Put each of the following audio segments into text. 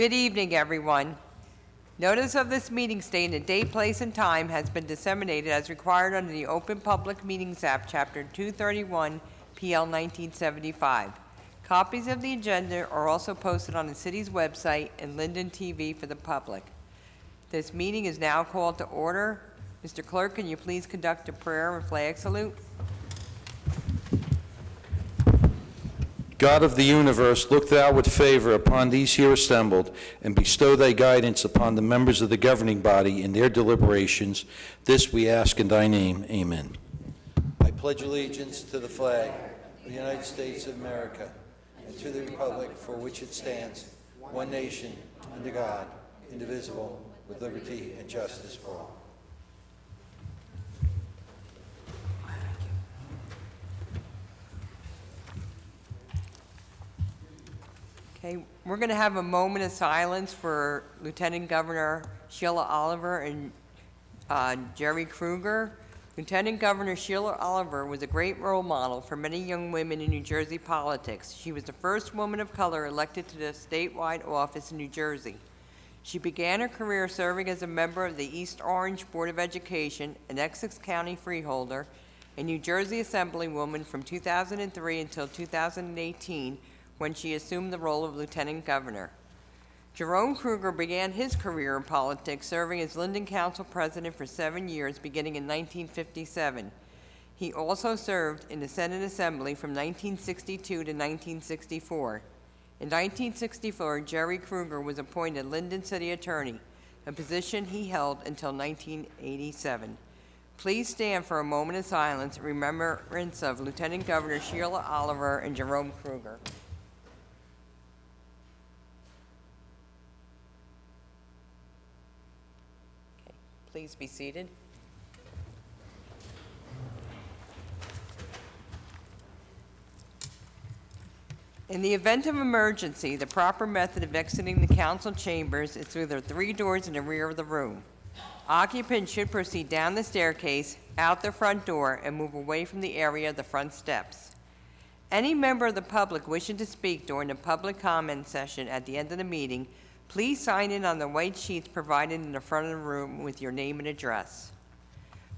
Good evening, everyone. Notice of this meeting stating the date, place, and time has been disseminated as required under the Open Public Meetings Act, Chapter 231, PL 1975. Copies of the agenda are also posted on the city's website and Linden TV for the public. This meeting is now called to order. Mr. Clerk, can you please conduct a prayer and flag salute? God of the universe, look thou with favor upon these here assembled, and bestow thy guidance upon the members of the governing body in their deliberations. This we ask in thy name. Amen. I pledge allegiance to the flag of the United States of America, and to the republic for which it stands, one nation, under God, indivisible, with liberty and justice for all. Okay, we're going to have a moment of silence for Lieutenant Governor Sheila Oliver and Jerry Kruger. Lieutenant Governor Sheila Oliver was a great role model for many young women in New Jersey politics. She was the first woman of color elected to the statewide office in New Jersey. She began her career serving as a member of the East Orange Board of Education, an Essex County freeholder, a New Jersey Assemblywoman from 2003 until 2018, when she assumed the role of Lieutenant Governor. Jerome Kruger began his career in politics, serving as Linden Council President for 7 years, beginning in 1957. He also served in the Senate Assembly from 1962 to 1964. In 1964, Jerry Kruger was appointed Linden City Attorney, a position he held until 1987. Please stand for a moment of silence in remembrance of Lieutenant Governor Sheila Oliver and Jerome Kruger. Please be seated. In the event of emergency, the proper method of exiting the council chambers is through the 3 doors in the rear of the room. Occupants should proceed down the staircase, out the front door, and move away from the area of the front steps. Any member of the public wishing to speak during the public comment session at the end of the meeting, please sign in on the white sheets provided in the front of the room with your name and address.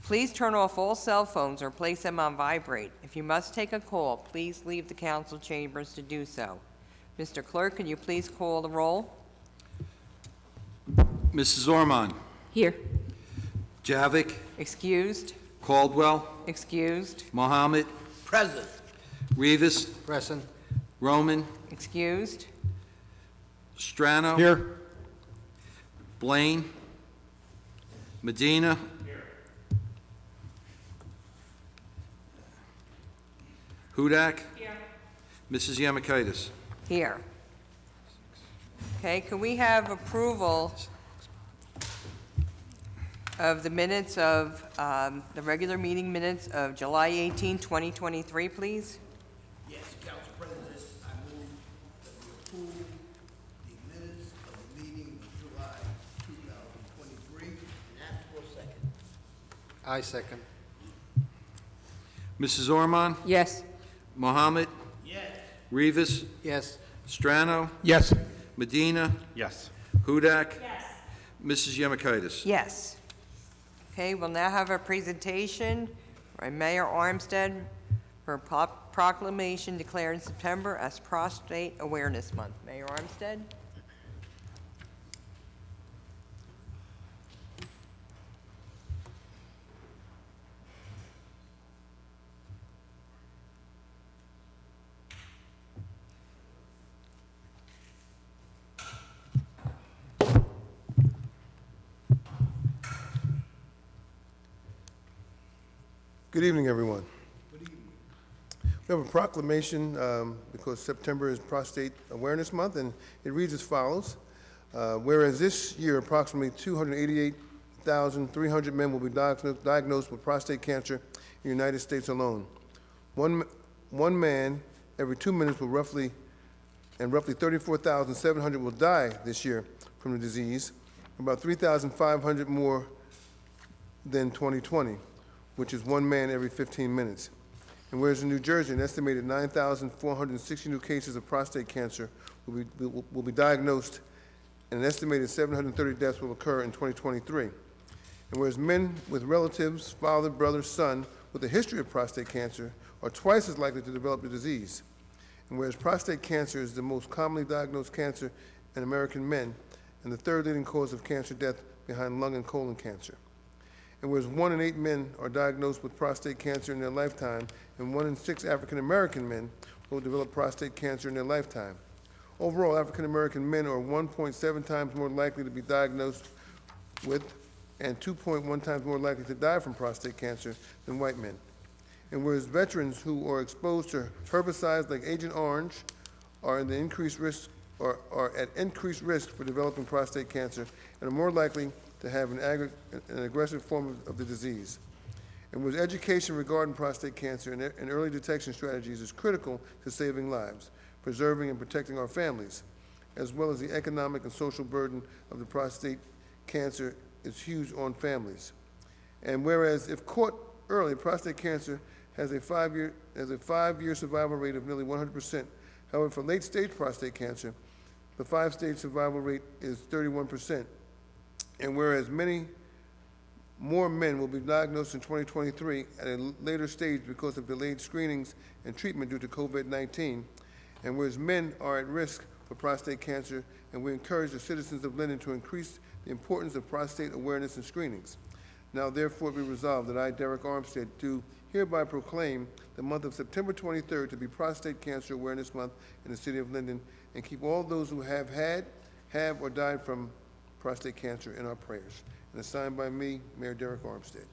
Please turn off all cell phones or place them on vibrate. If you must take a call, please leave the council chambers to do so. Mr. Clerk, can you please call the roll? Mrs. Ormond. Here. Javik. Excused. Caldwell. Excused. Mohammed. Present. Rivas. Present. Roman. Excused. Strano. Here. Blaine. Medina. Here. Hudak. Here. Mrs. Yamakaitis. Here. Okay, can we have approval of the minutes of the regular meeting minutes of July 18, 2023, please? Yes, Council President, I move that we approve the minutes of the meeting of July 2023, and ask for a second. I second. Mrs. Ormond. Yes. Mohammed. Yes. Rivas. Yes. Strano. Yes. Medina. Yes. Hudak. Yes. Mrs. Yamakaitis. Yes. Okay, we'll now have a presentation by Mayor Armstead for a proclamation declaring September as Prostate Awareness Month. Mayor Armstead. Good evening, everyone. Good evening. We have a proclamation because September is Prostate Awareness Month, and it reads as follows. Whereas this year, approximately 288,300 men will be diagnosed with prostate cancer in the United States alone. One man every 2 minutes will roughly 34,700 will die this year from the disease, about 3,500 more than 2020. Which is 1 man every 15 minutes. And whereas in New Jersey, an estimated 9,460 new cases of prostate cancer will be diagnosed and an estimated 730 deaths will occur in 2023. And whereas men with relatives, father, brother, son, with a history of prostate cancer are twice as likely to develop the disease. And whereas prostate cancer is the most commonly diagnosed cancer in American men and the third leading cause of cancer death behind lung and colon cancer. And whereas 1 in 8 men are diagnosed with prostate cancer in their lifetime, and 1 in 6 African American men will develop prostate cancer in their lifetime. Overall, African American men are 1.7 times more likely to be diagnosed with and 2.1 times more likely to die from prostate cancer than white men. And whereas veterans who are exposed to herbicides like Agent Orange are at increased risk for developing prostate cancer and are more likely to have an aggressive form of the disease. And whereas education regarding prostate cancer and early detection strategies is critical to saving lives, preserving and protecting our families, as well as the economic and social burden of the prostate cancer is huge on families. And whereas if caught early, prostate cancer has a 5-year survival rate of nearly 100%. However, for late-stage prostate cancer, the 5-stage survival rate is 31%. And whereas many more men will be diagnosed in 2023 at a later stage because of delayed screenings and treatment due to COVID-19, and whereas men are at risk for prostate cancer, and we encourage the citizens of Linden to increase the importance of prostate awareness and screenings. Now therefore be resolved that I, Derek Armstead, do hereby proclaim the month of September 23rd to be Prostate Cancer Awareness Month in the city of Linden, and keep all those who have had, have, or died from prostate cancer in our prayers. And it's signed by me, Mayor Derek Armstead.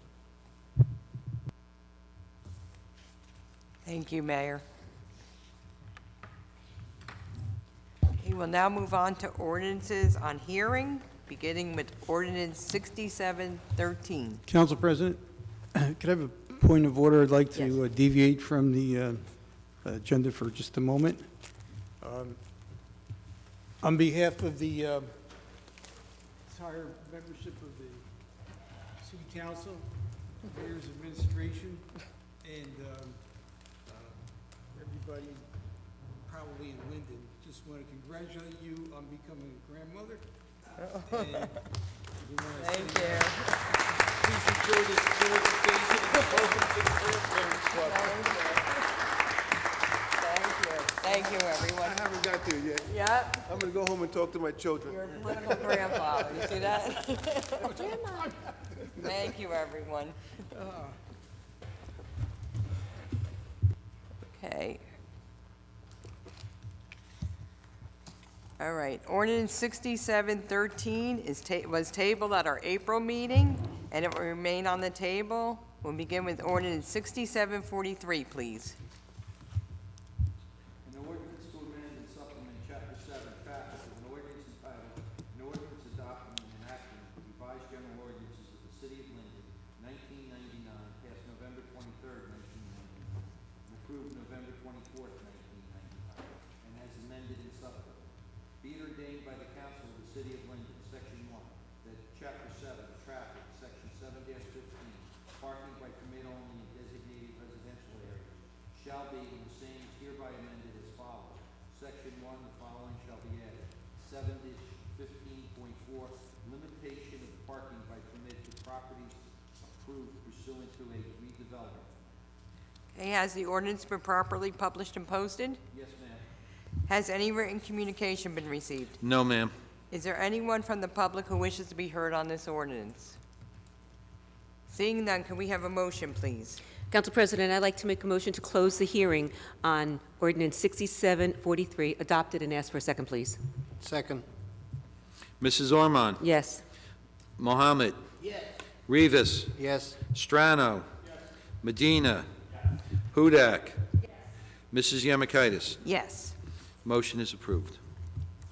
Thank you, Mayor. Okay, we'll now move on to ordinances on hearing, beginning with ordinance 6713. Council President, could I have a point of order? I'd like to deviate from the agenda for just a moment. On behalf of the entire membership of the City Council, Mayor's Administration, and everybody probably in Linden, just want to congratulate you on becoming a grandmother. And we want to Thank say, you. please enjoy this certification and welcome to the Grandparents Club. Thank you, everyone. I haven't got there yet. Yep, I'm gonna go home and talk to my children. you're a political grandfather, you see that? Thank you, everyone. Okay. All right, ordinance 6713 was tabled at our April meeting, and it will remain on the table. We'll begin with ordinance 6743, please. An ordinance to amend and supplement Chapter 7, Traffic, of an ordinance entitled, an ordinance adopting and enacting revised general ordinances of the City of Linden, 1999, passed November 23rd, 1999, and approved November 24th, 1999, and as amended and supplemented. Be it ordained by the Council of the City of Linden, Section 1, that Chapter 7, Traffic, Section 7-15, parking by permit only in designated residential areas, shall be, and the same is hereby amended as follows. Section 1, the following shall be added. 7-15.4, limitation of parking by permit to properties approved pursuant to a redevelopment. Okay, has the ordinance been properly published and posted? Yes, ma'am. Has any written communication been received? No, ma'am. Is there anyone from the public who wishes to be heard on this ordinance? Seeing none, can we have a motion, please? Council President, I'd like to make a motion to close the hearing on ordinance 6743, adopted, and ask for a second, please. Second. Mrs. Ormond? Yes. Mohammed? Yes. Rivas? Yes. Strano? Yes. Medina? Yes. Hudak? Yes. Mrs. Yemekaitis? Yes. Motion is approved.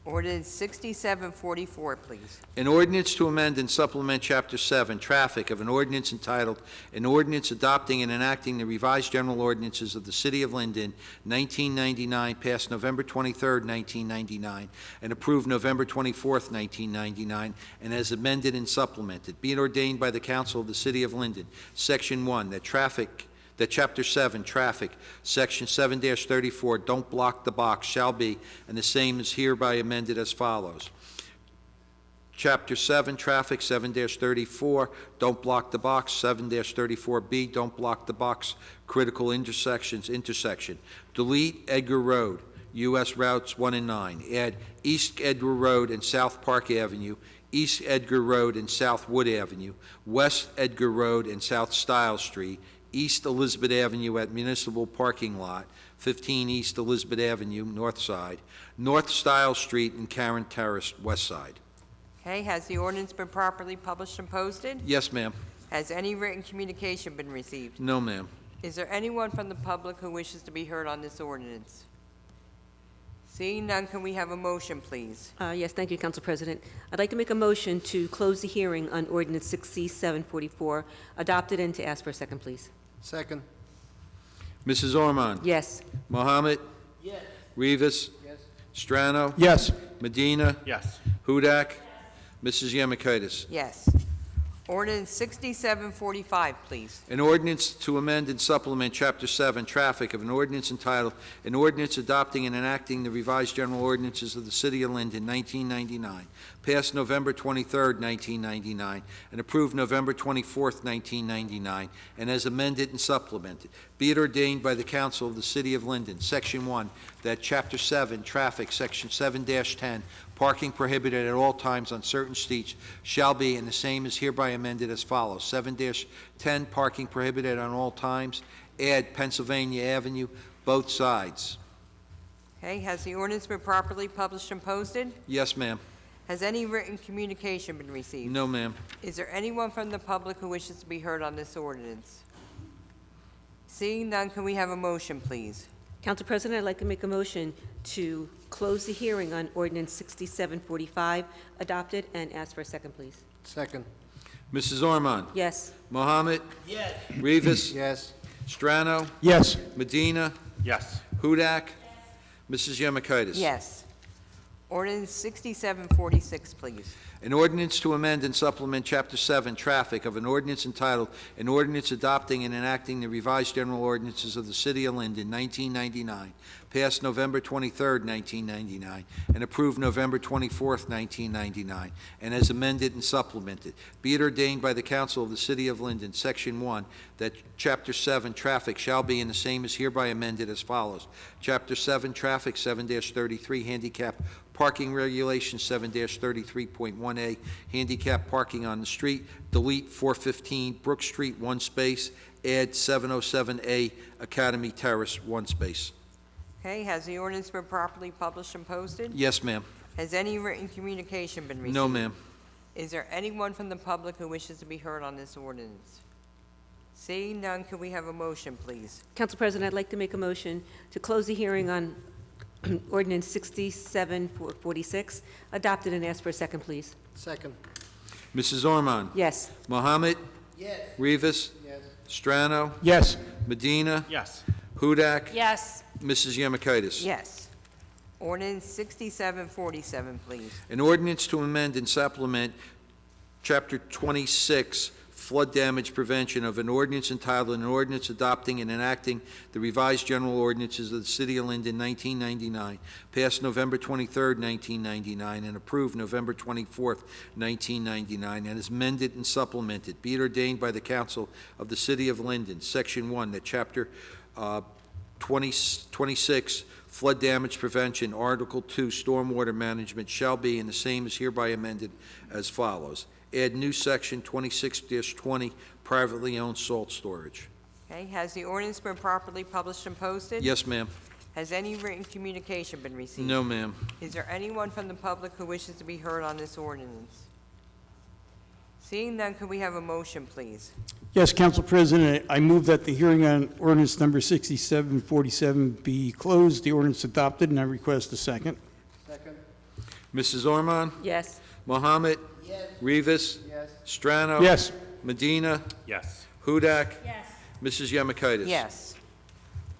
Ordinance 6744, please. An ordinance to amend and supplement Chapter 7, Traffic, of an ordinance entitled, an ordinance adopting and enacting the revised general ordinances of the City of Linden, 1999, passed November 23rd, 1999, and approved November 24th, 1999, and as amended and supplemented. Be it ordained by the Council of the City of Linden, Section 1, that Chapter 7, Traffic, Section 7-34, don't block the box, shall be, and the same is hereby amended as follows. Chapter 7, Traffic, 7-34, Don't Block the Box, 7-34B, Don't Block the Box, Critical Intersections, intersection. Delete Edgar Road, U.S. Routes 1 and 9. Add East Edgar Road and South Park Avenue, East Edgar Road and South Wood Avenue, West Edgar Road and South Stiles Street, East Elizabeth Avenue at Municipal Parking Lot, 15 East Elizabeth Avenue, north side, North Stiles Street and Karen Terrace, west side. Okay, has the ordinance been properly published and posted? Yes, ma'am. Has any written communication been received? No, ma'am. Is there anyone from the public who wishes to be heard on this ordinance? Seeing none, can we have a motion, please? Yes, thank you, Council President. I'd like to make a motion to close the hearing on ordinance 6744, adopted, and to ask for a second, please. Second. Mrs. Ormond? Yes. Mohammed? Yes. Rivas? Yes. Strano? Yes. Medina? Yes. Hudak? Mrs. Yemakaitis? Yes. Ordinance 6745, please. An ordinance to amend and supplement Chapter 7, Traffic of an ordinance entitled, An Ordinance Adopting and Enacting the Revised General Ordinances of the City of Linden, 1999, passed November 23, 1999, and approved November 24, 1999, and as amended and supplemented. Be it ordained by the Council of the City of Linden, Section 1, that Chapter 7, Traffic, Section 7-10, parking prohibited at all times on certain streets shall be, and the same is hereby amended as follows. 7-10, parking prohibited on all times. Add Pennsylvania Avenue, both sides. Okay, has the ordinance been properly published and posted? Yes, ma'am. Has any written communication been received? No, ma'am. Is there anyone from the public who wishes to be heard on this ordinance? Seeing none, can we have a motion, please? Council President, I'd like to make a motion to close the hearing on ordinance 6745, adopted, and ask for a second, please. Second. Mrs. Ormond? Yes. Mohammed? Yes. Rivas? Yes. Strano? Yes. Medina? Yes. Hudak? Mrs. Yemakaitis? Yes. Ordinance 6746, please. An ordinance to amend and supplement Chapter 7, Traffic of an ordinance entitled, An Ordinance Adopting and Enacting the Revised General Ordinances of the City of Linden, 1999, passed November 23, 1999, and approved November 24, 1999, and as amended and supplemented. Be it ordained by the Council of the City of Linden, Section 1, that Chapter 7, Traffic shall be, and the same is hereby amended as follows. Chapter 7, Traffic, 7-33, Handicap Parking Regulations, 7-33.1A, handicap parking on the street, delete 415 Brook Street, one space, add 707A Academy Terrace, one space. Okay, has the ordinance been properly published and posted? Yes, ma'am. Has any written communication been received? No, ma'am. Is there anyone from the public who wishes to be heard on this ordinance? Seeing none, can we have a motion, please? Council President, I'd like to make a motion to close the hearing on ordinance 6746, adopted, and ask for a second, please. Second. Mrs. Ormond? Yes. Mohammed? Yes. Rivas? Yes. Strano? Yes. Medina? Yes. Hudak? Yes. Mrs. Yemakaitis? Yes. Ordinance 6747, please. An ordinance to amend and supplement Chapter 26, Flood Damage Prevention of an ordinance entitled, An Ordinance Adopting and Enacting the Revised General Ordinances of the City of Linden, 1999, passed November 23, 1999, and approved November 24, 1999, and is amended and supplemented. Be it ordained by the Council of the City of Linden, Section 1, that Chapter 26, Flood Damage Prevention, Article 2, Stormwater Management, shall be, and the same is hereby amended as follows. Add new section 26-20, privately owned salt storage. Okay, has the ordinance been properly published and posted? Yes, ma'am. Has any written communication been received? No, ma'am. Is there anyone from the public who wishes to be heard on this ordinance? Seeing none, could we have a motion, please? Yes, Council President, I move that the hearing on ordinance number 6747 be closed, the ordinance adopted, and I request a second. Second. Mrs. Ormond? Yes. Mohammed? Yes. Rivas? Yes. Strano? Yes. Medina? Yes. Hudak? Yes. Mrs. Yemakaitis? Yes.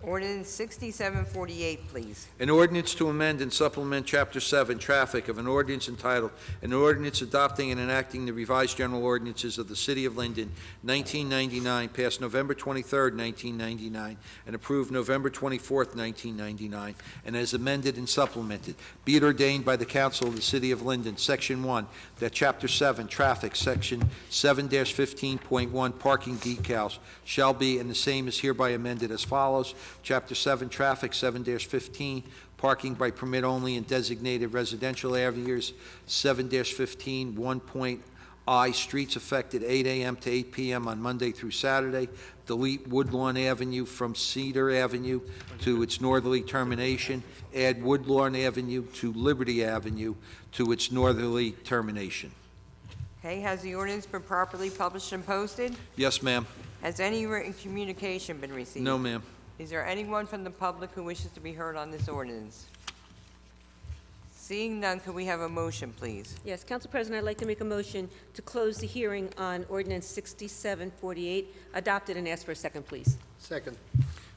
Ordinance 6748, please. An ordinance to amend and supplement Chapter 7, Traffic of an ordinance entitled, an ordinance adopting and enacting the revised general ordinances of the City of Linden, 1999, passed November 23rd, 1999, and approved November 24th, 1999, and as amended and supplemented. Be it ordained by the Council of the City of Linden, Section 1, that Chapter 7, Traffic, Section 7-15.1, Parking Decals shall be, and the same is hereby amended as follows. Chapter 7, Traffic, 7-15, Parking by permit only in designated residential areas, 7-15, 1.I, streets affected 8 a.m. to 8 p.m. on Monday through Saturday. Delete Woodlawn Avenue from Cedar Avenue to its northerly termination. Add Woodlawn Avenue to Liberty Avenue to its northerly termination. Okay, has the ordinance been properly published and posted? Yes, ma'am. Has any written communication been received? No, ma'am. Is there anyone from the public who wishes to be heard on this ordinance? Seeing none, could we have a motion, please? Yes, Council President, I'd like to make a motion to close the hearing on ordinance 6748, adopted, and ask for a second, please. Second.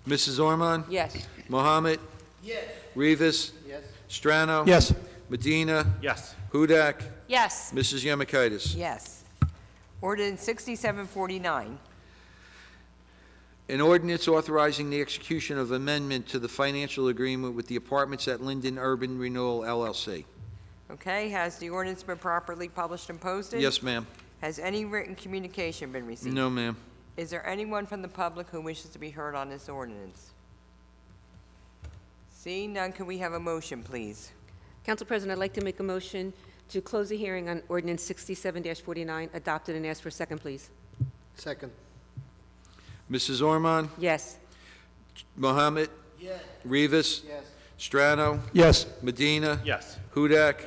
Mrs. Ormond? Yes. Mohammed? Yes. Rivas? Yes. Strano? Yes. Medina? Yes. Hudak? Yes. Mrs. Yemakaitis? Yes. Ordinance 6749. An ordinance authorizing the execution of amendment to the financial agreement with the Apartments at Linden Urban Renewal LLC. Okay, has the ordinance been properly published and posted? Yes, ma'am. Has any written communication been received? No, ma'am. Is there anyone from the public who wishes to be heard on this ordinance? Seeing none, can we have a motion, please? Council President, I'd like to make a motion to close the hearing on ordinance 67-49, adopted, and ask for a second, please. Second. Mrs. Ormond? Yes. Mohammed? Yes. Rivas? Yes. Strano? Yes. Medina? Yes. Hudak?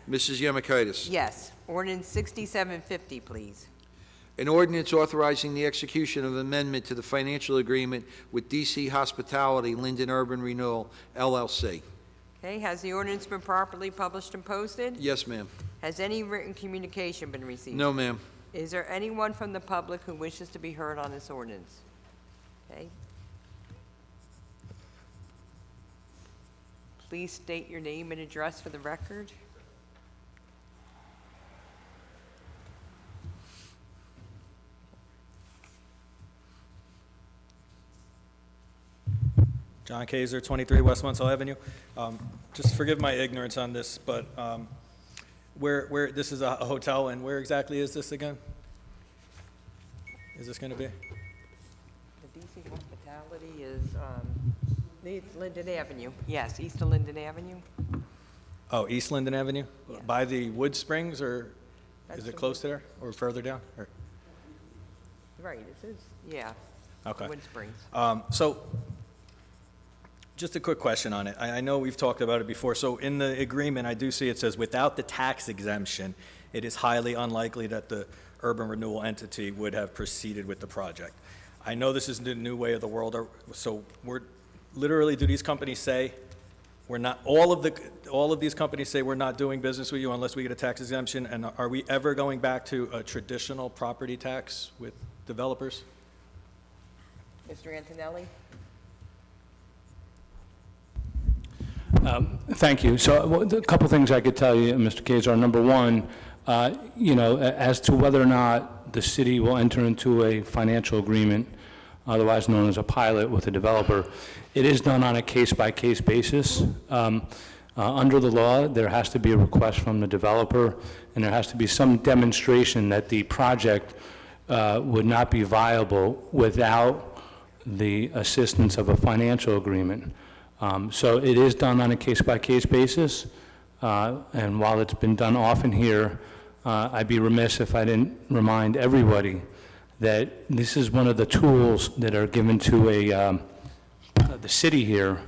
Mrs. Yemakaitis? Yes. Ordinance 6750, please. An ordinance authorizing the execution of amendment to the financial agreement with DC Hospitality Linden Urban Renewal LLC. Okay, has the ordinance been properly published and posted? Yes, ma'am. Has any written communication been received? No, ma'am. Is there anyone from the public who wishes to be heard on this ordinance? Okay. Please state your name and address for the record. John Kaiser, 23 West Munsell Avenue. Just forgive my ignorance on this, but where this is a hotel, and where exactly is this again? Is this going to be? The DC Hospitality is, it's Linden Avenue. Yes, east of Linden Avenue. Oh, East Linden Avenue? Yeah. By the Wood Springs, or That's is the it close to there, or further down? Or- Right, it is, yeah. Okay. Wind Springs. So, just a quick question on it. I know we've talked about it before. So in the agreement, I do see it says, without the tax exemption, it is highly unlikely that the urban renewal entity would have proceeded with the project. I know this is the new way of the world, so we're, literally, do these companies say, we're not, all of these companies say we're not doing business with you unless we get a tax exemption? And are we ever going back to a traditional property tax with developers? Mr. Antonelli? Thank you. So a couple things I could tell you, Mr. Kaiser. Number one, as to whether or not the city will enter into a financial agreement, otherwise known as a pilot with a developer, it is done on a case-by-case basis. Under the law, there has to be a request from the developer, and there has to be some demonstration that the project would not be viable without the assistance of a financial agreement. So it is done on a case-by-case basis, and while it's been done often here, I'd be remiss if I didn't remind everybody that this is one of the tools that are given to the city here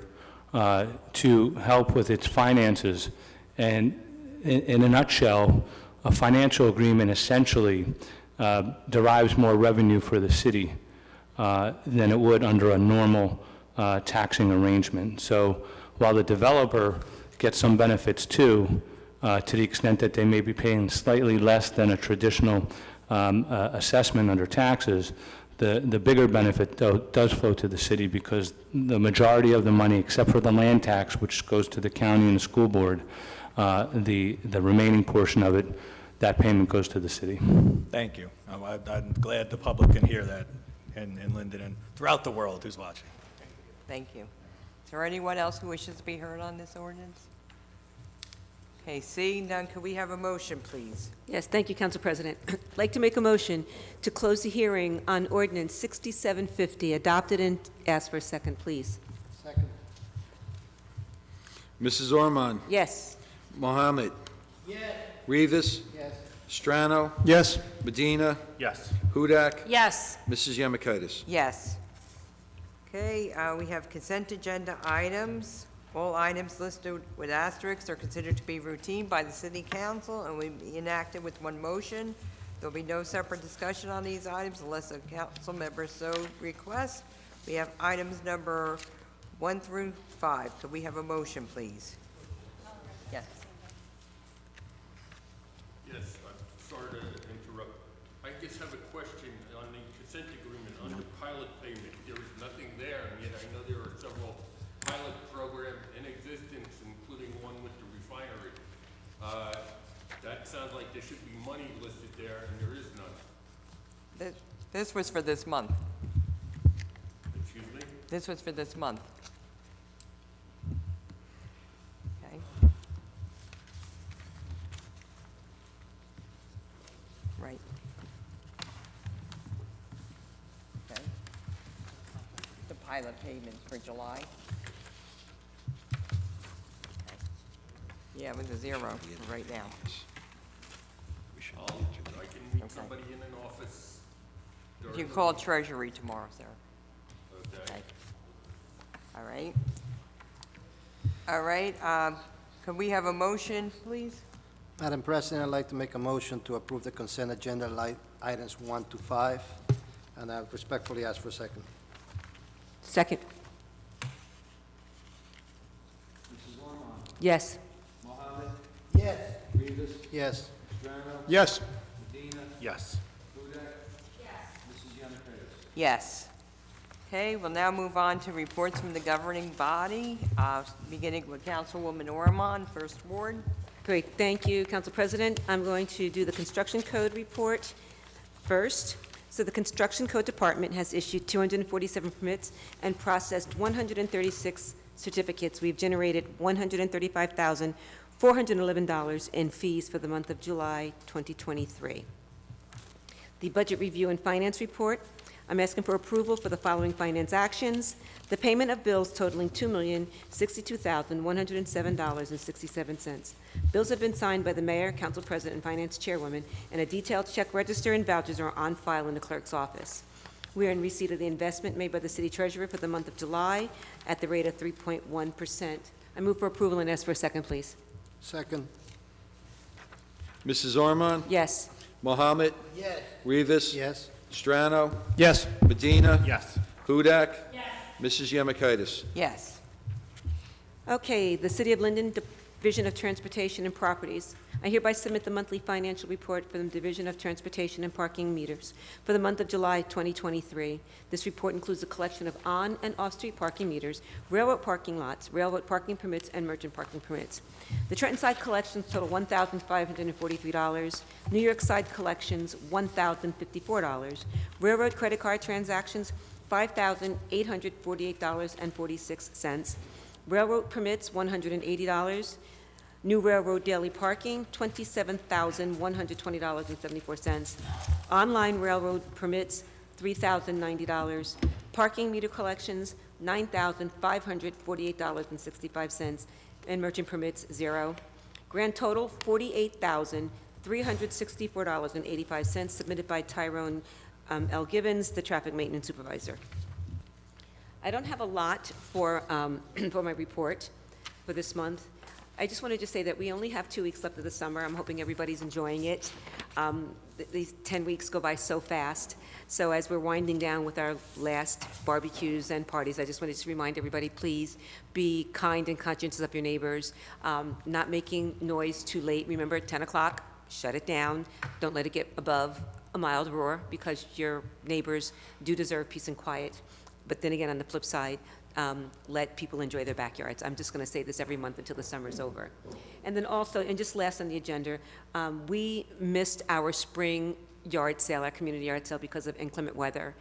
to help with its finances. And in a nutshell, a financial agreement essentially derives more revenue for the city than it would under a normal taxing arrangement. So while the developer gets some benefits too, to the extent that they may be paying slightly less than a traditional assessment under taxes, The bigger benefit, though, does flow to the city because the majority of the money, except for the land tax, which goes to the county and the school board, the remaining portion of it, that payment goes to the city. Thank you. I'm glad the public can hear that in Linden and throughout the world who's watching. Thank you. Is there anyone else who wishes to be heard on this ordinance? Okay, seeing none, could we have a motion, please? Yes, thank you, Council President. I'd like to make a motion to close the hearing on ordinance 6750, adopted and ask for a second, please. Second. Mrs. Ormond? Yes. Mohammed? Yes. Rivas? Yes. Strano? Yes. Medina? Yes. Hudak? Yes. Mrs. Yemakaitis? Yes. Okay, we have consent agenda items. All items listed with asterisks are considered to be routine by the city council and will be enacted with one motion. There'll be no separate discussion on these items unless a council member so requests. We have items number 1 through 5. Could we have a motion, please? Yes. Yes, I'm sorry to interrupt. I just have a question on the consent agreement, on the pilot payment. There is nothing there, and yet I know there are several pilot programs in existence, including one with the refinery. That sounds like there should be money listed there, and there is none. This was for this month. Excuse me? This was for this month. Okay. Right. Okay. The pilot payments for July. Okay. Yeah, it was a zero for right now. I can meet somebody in an office You during can call Treasury tomorrow, sir. Okay. Okay. All right. All right, could we have a motion, please? Madam President, I'd like to make a motion to approve the consent agenda items 1 to 5, and I respectfully ask for a second. Second. Yes. Yes. Yes. Yes. Yes. Yes. Okay, we'll now move on to reports from the governing body, beginning with Councilwoman Ormond, First Ward. Great, thank you, Council President. I'm going to do the Construction Code report first. So the Construction Code Department has issued 247 permits and processed 136 certificates. We've generated $135,411 in fees for the month of July 2023. The Budget Review and Finance Report, I'm asking for approval for the following finance actions. The payment of bills totaling $2,062,107.67. Bills have been signed by the Mayor, Council President, and Finance Chairwoman, and a detailed check register and vouchers are on file in the clerk's office. We are in receipt of the investment made by the City Treasurer for the month of July at the rate of 3.1%. I move for approval and ask for a second, please. Second. Mrs. Ormond? Yes. Mohammed? Yes. Rivas? Yes. Strano? Yes. Medina? Yes. Hudak? Yes. Mrs. Yemakaitis? Yes. Okay, the City of Linden Division of Transportation and Properties. I hereby submit the monthly financial report for the Division of Transportation and Parking Meters for the month of July 2023. This report includes a collection of on- and off-street parking meters, railroad parking lots, railroad parking permits, and merchant parking permits. The Trenton side collections total $1,543. New York side collections, $1,054. Railroad credit card transactions, $5,848.46. Railroad permits, $180. New railroad daily parking, $27,120.74. Online railroad permits, $3,090. Parking meter collections, $9,548.65. And merchant permits, 0. Grand total, $48,364.85, submitted by Tyrone L. Gibbons, the traffic maintenance supervisor. I don't have a lot for, for my report for this month. I just wanted to say that we only have 2 weeks left of the summer. I'm hoping everybody's enjoying it. These 10 weeks go by so fast. So as we're winding down with our last barbecues and parties, I just wanted to remind everybody, please be kind and conscientious of your neighbors, not making noise too late. Remember, at 10 o'clock, shut it down. Don't let it get above a mild roar, because your neighbors do deserve peace and quiet. But then again, on the flip side, let people enjoy their backyards. I'm just going to say this every month until the summer's over. And then also, and just last on the agenda, we missed our spring yard sale, our community yard sale, because of inclement weather.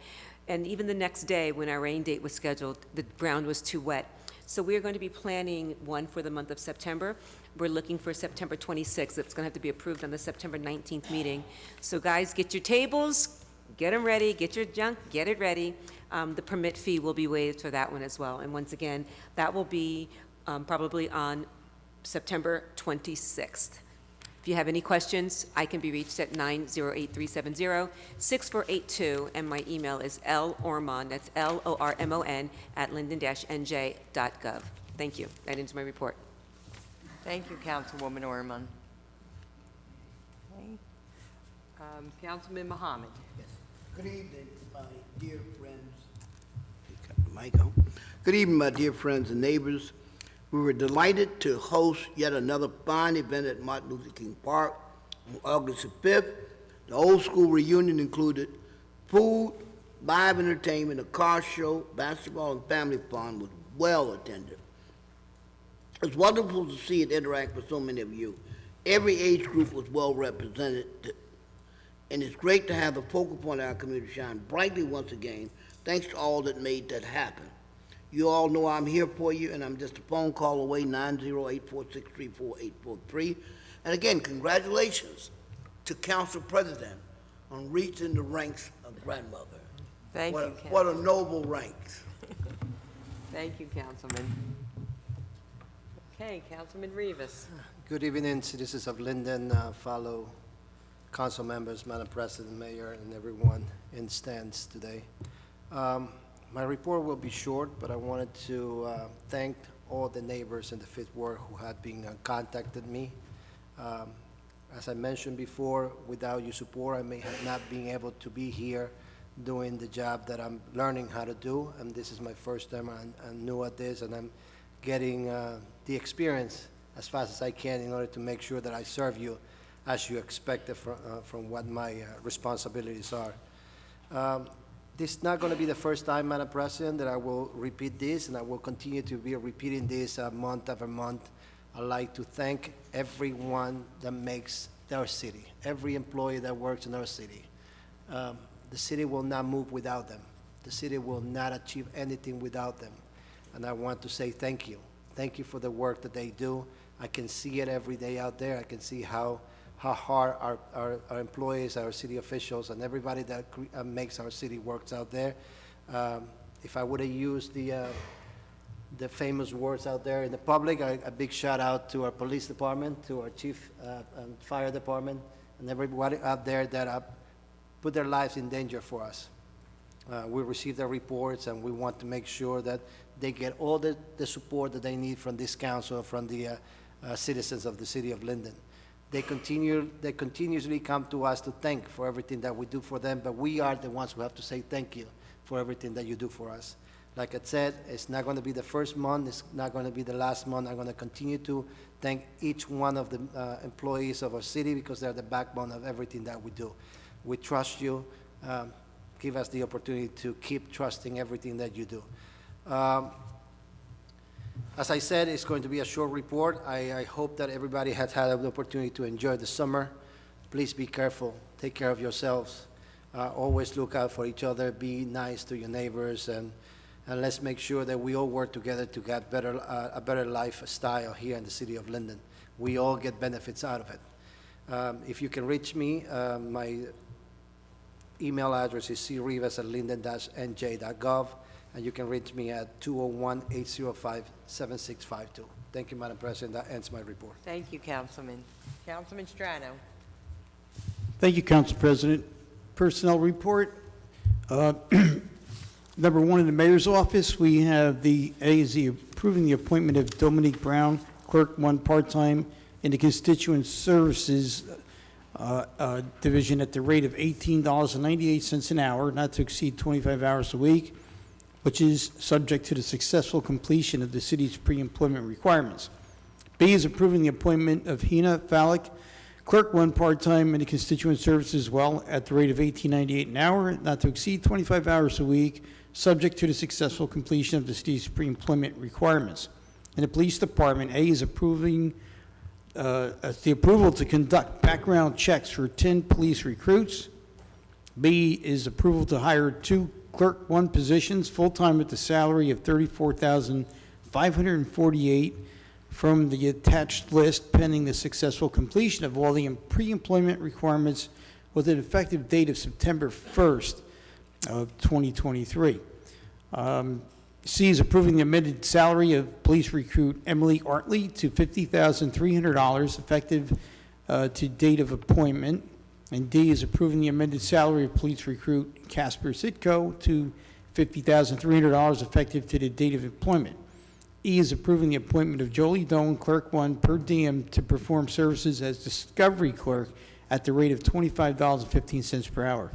And even the next day, when our rain date was scheduled, the ground was too wet. So we are going to be planning one for the month of September. We're looking for September 26th. It's going to have to be approved on the September 19th meeting. So guys, get your tables, get them ready, get your junk, get it ready. The permit fee will be waived for that one as well. And once again, that will be probably on September 26th. If you have any questions, I can be reached at 908-370-6482, and my email is lormon, that's LORMON, @linden-nj.gov. Thank you. That ends my report. Thank you, Councilwoman Orman. Okay. Councilman Mohammed. Yes. Good evening, my dear friends. Cut the mic on. Good evening, my dear friends and neighbors. We were delighted to host yet another fine event at Martin Luther King Park on August the 5th. The old school reunion included food, live entertainment, a car show, basketball, and family fun was well attended. It's wonderful to see it interact with so many of you. Every age group was well represented, and it's great to have the focal point of our community shine brightly once again, thanks to all that made that happen. You all know I'm here for you, and I'm just a phone call away, 908-463-4843. And again, congratulations to Council President on reaching the ranks of grandmother. Thank you, What a noble ranks. Thank you, Councilman. Okay, Councilman Rivas. Good evening, citizens of Linden, fellow council members, Madam President, Mayor, and everyone in stands today. My report will be short, but I wanted to thank all the neighbors in the Fifth Ward who had been contacted me. As I mentioned before, without your support, I may have not been able to be here doing the job that I'm learning how to do, and this is my first time I'm new at this, and I'm getting the experience as fast as I can in order to make sure that I serve you as you expected from what my responsibilities are. This is not going to be the first time, Madam President, that I will repeat this, and I will continue to be repeating this month after month. I'd like to thank everyone that makes our city, every employee that works in our city. The city will not move without them. The city will not achieve anything without them. And I want to say thank you. Thank you for the work that they do. I can see it every day out there. I can see how hard our employees, our city officials, and everybody that makes our city works out there. If I would have used the famous words out there in the public, a big shout out to our police department, to our chief fire department, and everybody out there that put their lives in danger for us. We received their reports, and we want to make sure that they get all the support that they need from this council, from the citizens of the city of Linden. They continuously come to us to thank for everything that we do for them, but we are the ones who have to say thank you for everything that you do for us. Like I said, it's not going to be the first month, it's not going to be the last month. I'm going to continue to thank each one of the employees of our city, because they're the backbone of everything that we do. We trust you. Give us the opportunity to keep trusting everything that you do. As I said, it's going to be a short report. I hope that everybody has had the opportunity to enjoy the summer. Please be careful. Take care of yourselves. Always look out for each other. Be nice to your neighbors, and let's make sure that we all work together to get a better lifestyle here in the city of Linden. We all get benefits out of it. If you can reach me, my email address is crivas@linden-nj.gov, and you can reach me at 201-805-7652. Thank you, Madam President. That ends my report. Thank you, Councilman. Councilman Strano. Thank you, Council President. Personnel report. Number one, in the mayor's office, we have the A is the approving the appointment of Dominique Brown, clerk 1, part-time, in the constituent services division at the rate of $18.98 an hour, not to exceed 25 hours a week, which is subject to the successful completion of the city's pre-employment requirements. B is approving the appointment of Hina Falik, Clerk 1 part-time in the constituent services as well at the rate of $18.98 an hour, not to exceed 25 hours a week, subject to the successful completion of the city's pre-employment requirements. In the police department, A is approving the approval to conduct background checks for 10 police recruits. B is approval to hire 2 Clerk 1 positions, full-time at the salary of $34,548 from the attached list pending the successful completion of all the pre-employment requirements with an effective date of September 1st of 2023. C is approving the amended salary of police recruit Emily Artley to $50,300 effective to date of appointment. And D is approving the amended salary of police recruit Casper Sitko to $50,300 effective to the date of employment. E is approving the appointment of Jolie Doan, Clerk 1 per diem, to perform services as discovery clerk at the rate of $25.15 per hour.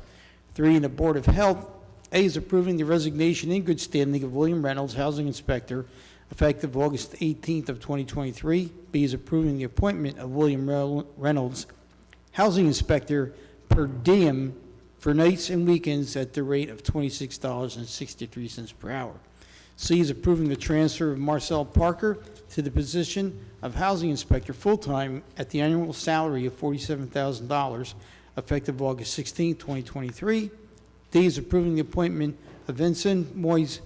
3, in the Board of Health, A is approving the resignation in good standing of William Reynolds, Housing Inspector, effective August 18th of 2023. B is approving the appointment of William Reynolds, Housing Inspector per diem for nights and weekends at the rate of $26.63 per hour. C is approving the transfer of Marcel Parker to the position of Housing Inspector full-time at the annual salary of $47,000 effective August 16, 2023. D is approving the appointment of Vincent Moyes,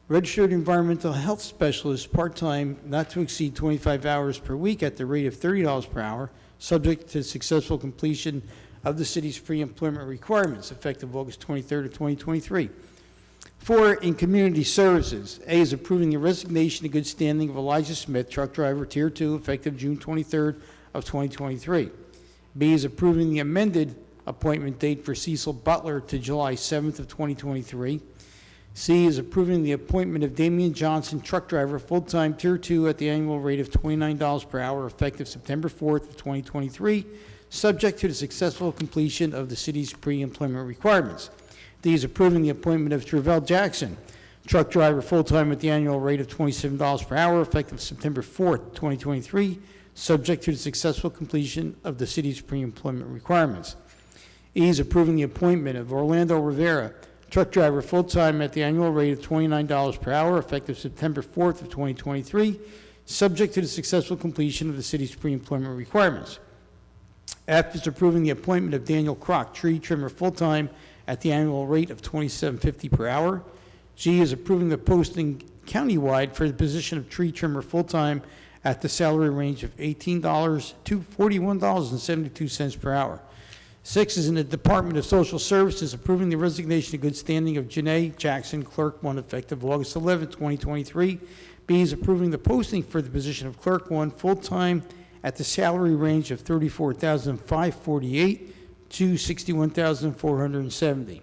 Registered Environmental Health Specialist, part-time, not to exceed 25 hours per week at the rate of $30 per hour, subject to successful completion of the city's pre-employment requirements effective August 23rd of 2023. 4, in community services, A is approving the resignation in good standing of Elijah Smith, truck driver, Tier 2, effective June 23rd of 2023. B is approving the amended appointment date for Cecil Butler to July 7th of 2023. C is approving the appointment of Damian Johnson, truck driver, full-time, Tier 2, at the annual rate of $29 per hour, effective September 4th of 2023, subject to the successful completion of the city's pre-employment requirements. D is approving the appointment of Travell Jackson, truck driver, full-time, at the annual rate of $27 per hour, effective September 4th, 2023, subject to the successful completion of the city's pre-employment requirements. E is approving the appointment of Orlando Rivera, truck driver, full-time, at the annual rate of $29 per hour, effective September 4th of 2023, subject to the successful completion of the city's pre-employment requirements. F is approving the appointment of Daniel Kroc, tree trimmer, full-time, at the annual rate of $27.50 per hour. G is approving the posting countywide for the position of tree trimmer, full-time, at the salary range of $18 to $41.72 per hour. 6 is in the Department of Social Services, approving the resignation in good standing of Janae Jackson, Clerk 1, effective August 11, 2023. B is approving the posting for the position of Clerk 1, full-time, at the salary range of $34,548 to $61,470.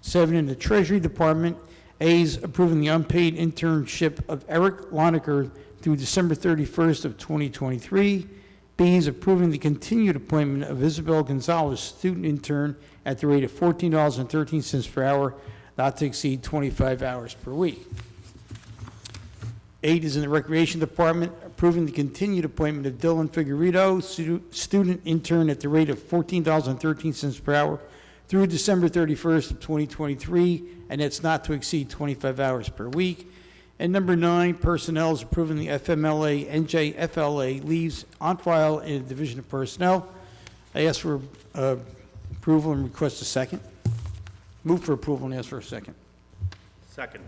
7, in the Treasury Department, A is approving the unpaid internship of Eric Lonecker through December 31st of 2023. B is approving the continued appointment of Isabel Gonzalez, student intern, at the rate of $14.13 per hour, not to exceed 25 hours per week. 8 is in the Recreation Department, approving the continued appointment of Dylan Figueredo, student intern, at the rate of $14.13 per hour through December 31st of 2023, and it's not to exceed 25 hours per week. And number 9, personnel is approving the FMLA, NJFLA leaves on file in the Division of Personnel. I ask for approval and request a second. Move for approval and ask for a second. Second.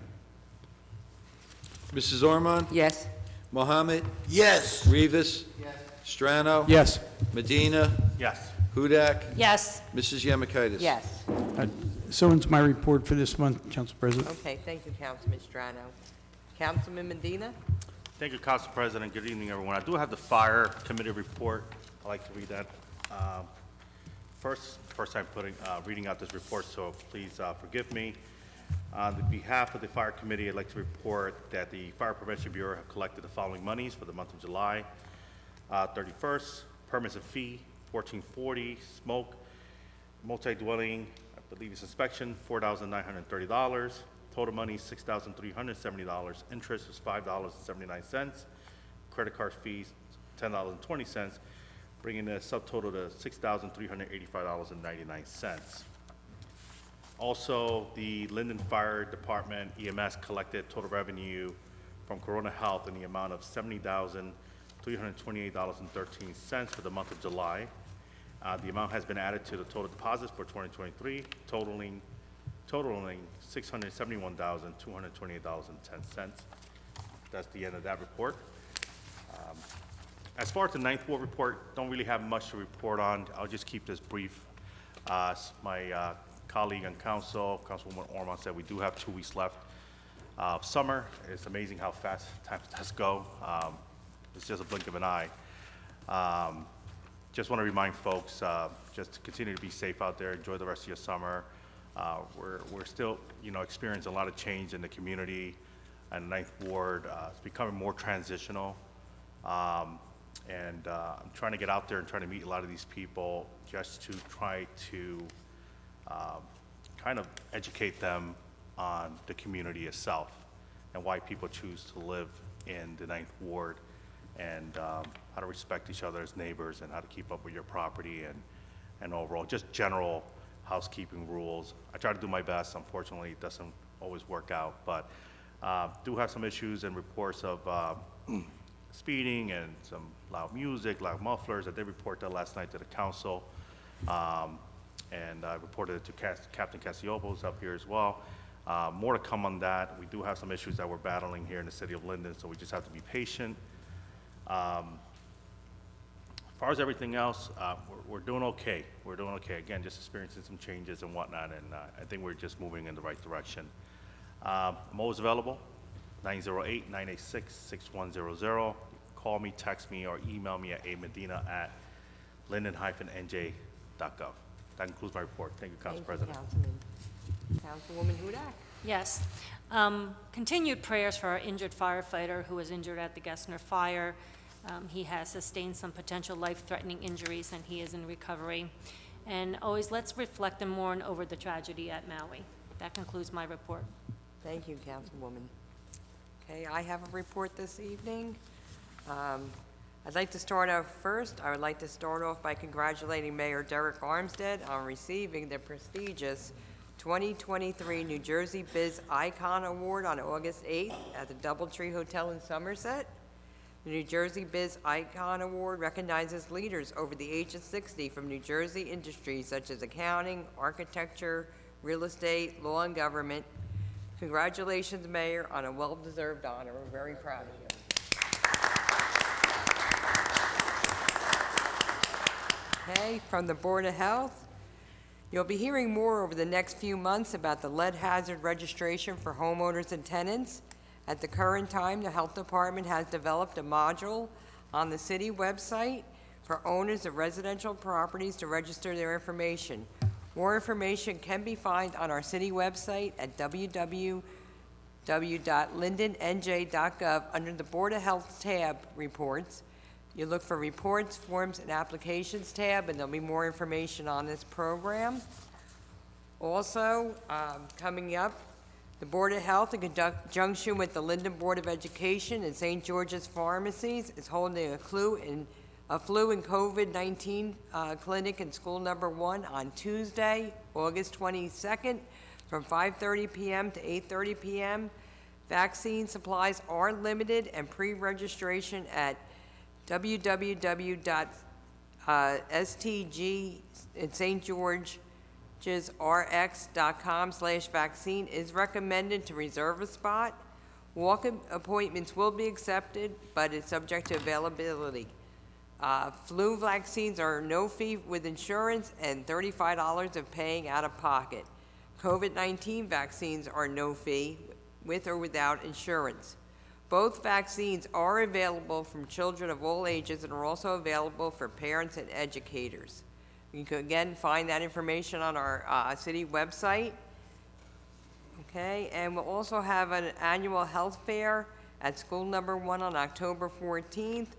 Mrs. Ormond? Yes. Mohammed? Yes. Rivas? Yes. Strano? Yes. Medina? Yes. Hudak? Yes. Mrs. Yemakaitis? Yes. So ends my report for this month, Council President. Okay, thank you, Councilman Strano. Councilman Medina? Thank you, Council President. Good evening, everyone. I do have the Fire Committee report. I'd like to read that. First time reading out this report, so please forgive me. On behalf of the Fire Committee, I'd like to report that the Fire Prevention Bureau have collected the following monies for the month of July 31st. Permits and fee, $1,440. Smoke, multi-dwelling, I believe it's inspection, $4,930. Total money, $6,370. Interest was $5.79. Credit card fees, $10.20. bringing the subtotal to $6,385.99. Also, the Linden Fire Department EMS collected total revenue from Corona Health in the amount of $70,328.13 for the month of July. The amount has been added to the total deposits for 2023, totaling $671,228.10. That's the end of that report. As far as the Ninth Ward report, don't really have much to report on. I'll just keep this brief. My colleague on council, Councilwoman Orman, said we do have 2 weeks left of summer. It's amazing how fast time does go. It's just a blink of an eye. Just want to remind folks, just to continue to be safe out there, enjoy the rest of your summer. We're still, experiencing a lot of change in the community, and the Ninth Ward is becoming more transitional. I'm trying to get out there and trying to meet a lot of these people just to try to kind of educate them on the community itself and why people choose to live in the Ninth Ward, and how to respect each other as neighbors and how to keep up with your property and overall just general housekeeping rules. I try to do my best. Unfortunately, it doesn't always work out, but do have some issues and reports of speeding and some loud music, loud mufflers. I did report that last night to the council, and I reported it to Captain Cassiopoulos up here as well. More to come on that. We do have some issues that we're battling here in the city of Linden, so we just have to be patient. As far as everything else, we're doing okay. We're doing okay. Again, just experiencing some changes and whatnot, and I think we're just moving in the right direction. I'm always available, 908-986-6100. Call me, text me, or email me at amedina@linden-nj.gov. That concludes my report. Thank you, Council President. Councilwoman Hudak. Yes. Continued prayers for our injured firefighter who was injured at the Gessner fire. He has sustained some potential life-threatening injuries, and he is in recovery. And always, let's reflect and mourn over the tragedy at Maui. That concludes my report. Thank you, Councilwoman. Okay, I have a report this evening. I'd like to start off first. I would like to start off by congratulating Mayor Derek Armstead on receiving the prestigious 2023 New Jersey Biz Icon Award on August 8th at the Doubletree Hotel in Somerset. The New Jersey Biz Icon Award recognizes leaders over the age of 60 from New Jersey industries such as accounting, architecture, real estate, law, and government. Congratulations, Mayor, on a well-deserved honor. We're very proud of you. Okay, from the Board of Health, you'll be hearing more over the next few months about the lead hazard registration for homeowners and tenants. At the current time, the Health Department has developed a module on the city website for owners of residential properties to register their information. More information can be found on our city website at www.lindennj.gov under the Board of Health tab, Reports. You look for Reports, Forms, and Applications tab, and there'll be more information on this program. Also, coming up, the Board of Health, in conjunction with the Linden Board of Education and St. George's Pharmacies, is holding a flu and COVID-19 clinic in school number 1 on Tuesday, August 22nd, from 5:30 p.m. to 8:30 p.m. Vaccine supplies are limited, and pre-registration at www.stg in St. George'srx.com/vaccine is recommended to reserve a spot. Walk-in appointments will be accepted, but it's subject to availability. Flu vaccines are no fee with insurance and $35 of paying out of pocket. COVID-19 vaccines are no fee with or without insurance. Both vaccines are available from children of all ages and are also available for parents and educators. You can again find that information on our city website. Okay, and we'll also have an annual health fair at school number 1 on October 14th.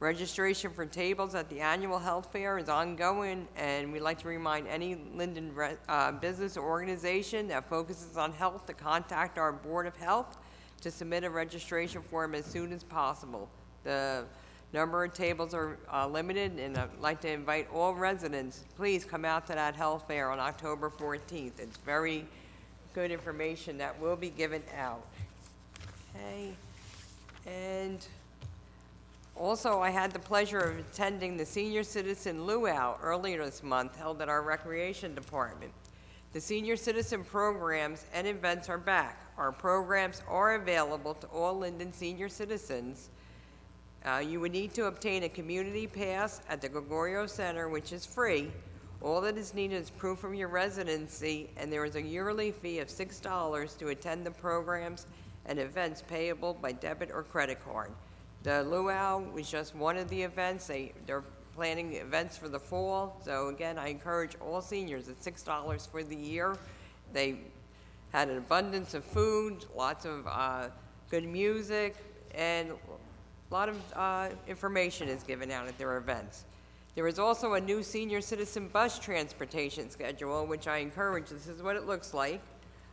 Registration for tables at the annual health fair is ongoing, and we'd like to remind any Linden business or organization that focuses on health to contact our Board of Health to submit a registration form as soon as possible. The Number of tables are limited, and I'd like to invite all residents, please come out to that health fair on October 14th. It's very good information that will be given out. Okay, and also I had the pleasure of attending the Senior Citizen Luau earlier this month, held at our Recreation Department. The senior citizen programs and events are back. Our programs are available to all Linden senior citizens. You would need to obtain a community pass at the Gregorio Center, which is free. All that is needed is proof of your residency, and there is a yearly fee of $6 to attend the programs and events payable by debit or credit card. The luau was just one of the events. They're planning events for the fall. So again, I encourage all seniors at $6 for the year. They had an abundance of food, lots of good music, and a lot of information is given out at their events. There is also a new senior citizen bus transportation schedule, which I encourage. This is what it looks like.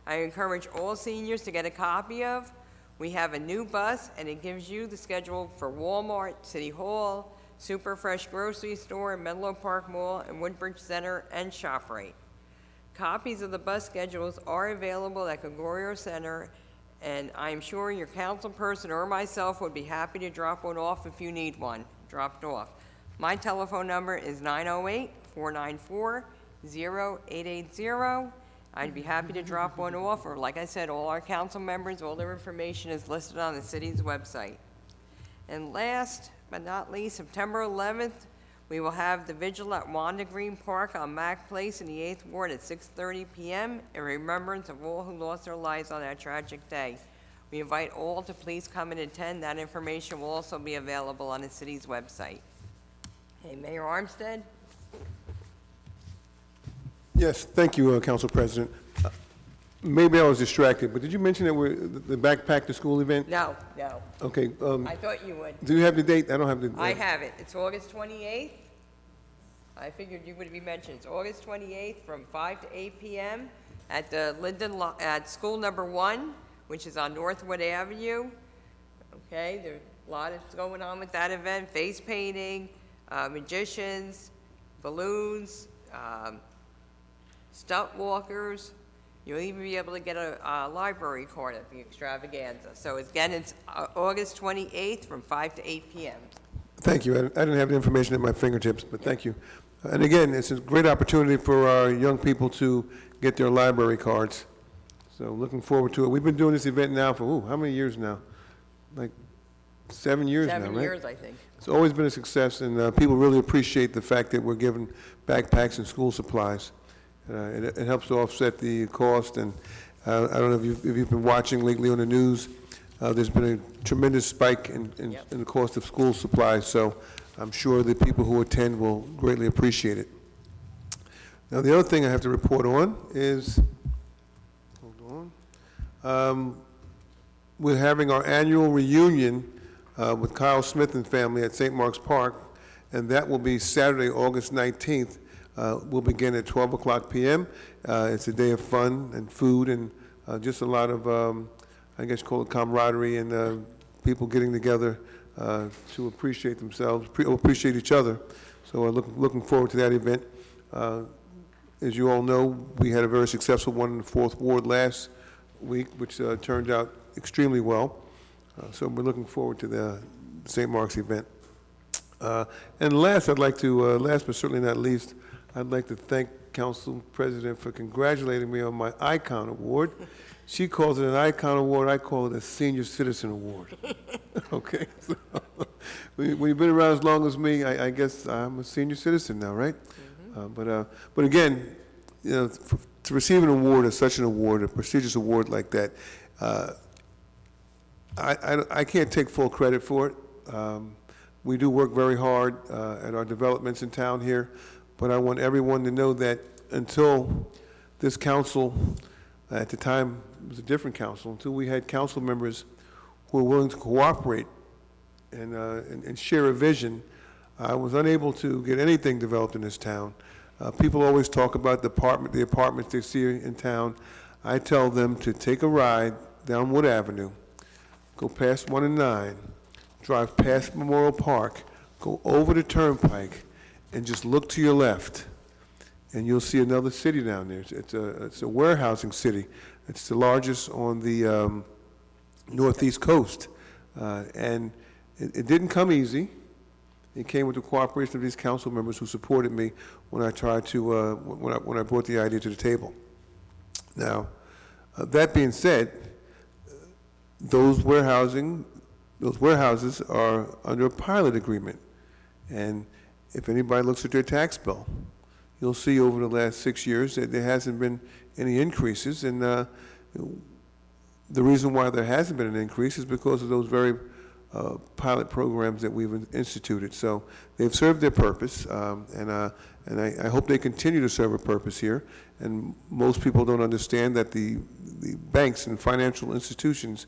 I encourage all seniors to get a copy of. We have a new bus, and it gives you the schedule for Walmart, City Hall, Super Fresh Grocery Store, Menlo Park Mall, and Woodbridge Center, and ShopRite. Copies of the bus schedules are available at Gregorio Center, and I'm sure your council person or myself would be happy to drop one off if you need one dropped off. My telephone number is 908-494-0880. I'd be happy to drop one off, or like I said, all our council members, all their information is listed on the city's website. And last but not least, September 11th, we will have the vigil at Wanda Green Park on Mack Place in the 8th Ward at 6:30 p.m. in remembrance of all who lost their lives on that tragic day. We invite all to please come and attend. That information will also be available on the city's website. Hey, Mayor Armstead? Yes, thank you, Council President. Maybe I was distracted, but did you mention that the Backpack to School event? No. Okay, I thought you would. do you have the date? I don't have the. I have it. It's August 28th. I figured you would be mentioned. It's August 28th from 5 to 8 p.m. at the Linden, at school number 1, which is on Northwood Avenue. Okay, there's a lot that's going on with that event. Face painting, magicians, balloons, stunt walkers. You'll even be able to get a library card at the extravaganza. So again, it's August 28th from 5 to 8 p.m. Thank you. I didn't have the information at my fingertips, but thank you. And again, it's a great opportunity for our young people to get their library cards. So looking forward to it. We've been doing this event now for, how many years now? Like 7 years now, right? 7 years, I think. It's always been a success, and people really appreciate the fact that we're giving backpacks and school supplies. It helps to offset the cost, and I don't know if you've been watching lately on the news. There's been a tremendous spike in the cost of school supplies, so I'm sure the people who attend will greatly appreciate it. Now, the other thing I have to report on is, hold on, we're having our annual reunion with Kyle Smith and family at St. Mark's Park, and that will be Saturday, August 19th. We'll begin at 12 o'clock p.m. It's a day of fun and food and just a lot of, I guess call it camaraderie and people getting together to appreciate themselves, appreciate each other. So we're looking forward to that event. As you all know, we had a very successful one in the 4th Ward last week, which turned out extremely well. So we're looking forward to the St. Mark's event. And last, I'd like to, last but certainly not least, I'd like to thank Council President for congratulating me on my Icon Award. She calls it an Icon Award, I call it a Senior Citizen Award. Okay? So, when you've been around as long as me, I guess I'm a senior citizen now, right? But again, you know, to receive an award, such an award, a prestigious award like that, I can't take full credit for it. We do work very hard at our developments in town here, but I want everyone to know that until this council, at the time it was a different council, until we had council members who were willing to cooperate and share a vision, I was unable to get anything developed in this town. People always talk about the apartments they see in town. I tell them to take a ride down Wood Avenue, go past 1 and 9, drive past Memorial Park, go over the turnpike and just look to your left, and you'll see another city down there. It's a warehousing city. It's the largest on the northeast coast. And it didn't come easy. It came with the cooperation of these council members who supported me when I tried to, when I brought the idea to the table. Now, that being said, those warehouses are under a pilot agreement. And if anybody looks at their tax bill, you'll see over the last 6 years that there hasn't been any increases. And the reason why there hasn't been an increase is because of those very pilot programs that we've instituted. So they've served their purpose, and I hope they continue to serve a purpose here. And most people don't understand that the banks and financial institutions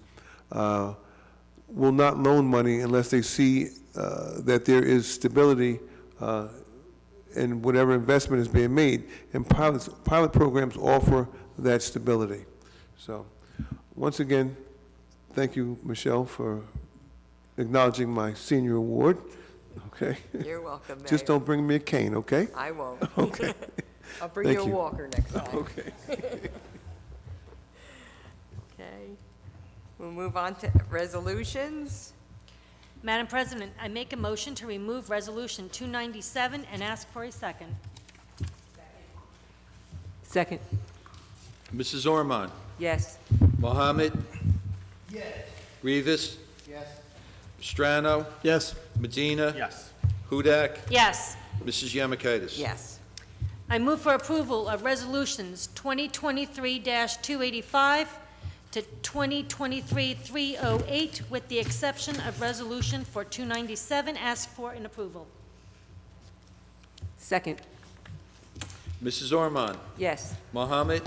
will not loan money unless they see that there is stability in whatever investment is being made. And pilot programs offer that stability. So once again, thank you, Michelle, for acknowledging my senior award, okay? You're welcome, Mayor. Just don't bring me a cane, okay? I won't. Okay. I'll bring Thank you a you. walker next time. Okay. Okay. We'll move on to resolutions. Madam President, I make a motion to remove Resolution 297 and ask for a second. Second. Mrs. Ormond? Yes. Mohammed? Yes. Rivas? Yes. Yes. Strano? Medina? Yes. Hudak? Yes. Mrs. Yemakaitis? Yes. I move for approval of Resolutions 2023-285 to 2023-308, with the exception of Resolution for 297. Ask for an approval. Second. Mrs. Ormond? Yes. Mohammed?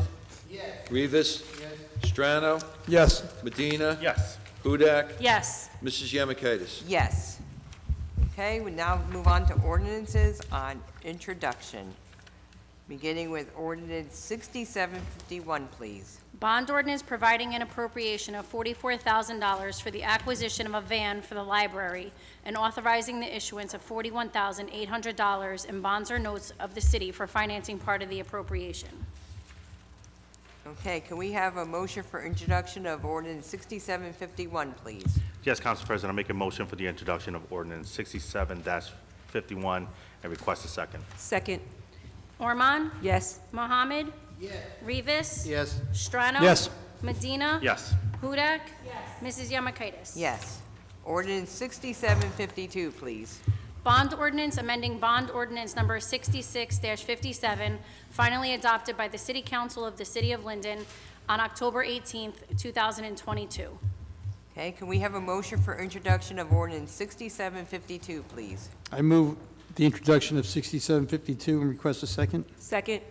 Yes. Rivas? Yes. Strano? Yes. Medina? Yes. Hudak? Yes. Mrs. Yemakaitis? Yes. Okay, we now move on to ordinances on introduction. Beginning with ordinance 6751, please. Bond ordinance providing an appropriation of $44,000 for the acquisition of a van for the library and authorizing the issuance of $41,800 in bonds or notes of the city for financing part of the appropriation. Okay, can we have a motion for introduction of ordinance 6751, please? Yes, Council President, I make a motion for the introduction of ordinance 67-51 and request a second. Second. Ormond? Yes. Mohammed? Yes. Rivas? Yes. Strano? Yes. Medina? Yes. Hudak? Yes. Mrs. Yemakaitis? Yes. Ordinance 6752, please. Bond ordinance amending bond ordinance number 66-57, finally adopted by the City Council of the City of Linden on October 18th, 2022. Okay, can we have a motion for introduction of ordinance 6752, please? I move the introduction of 6752 and request a second. Second.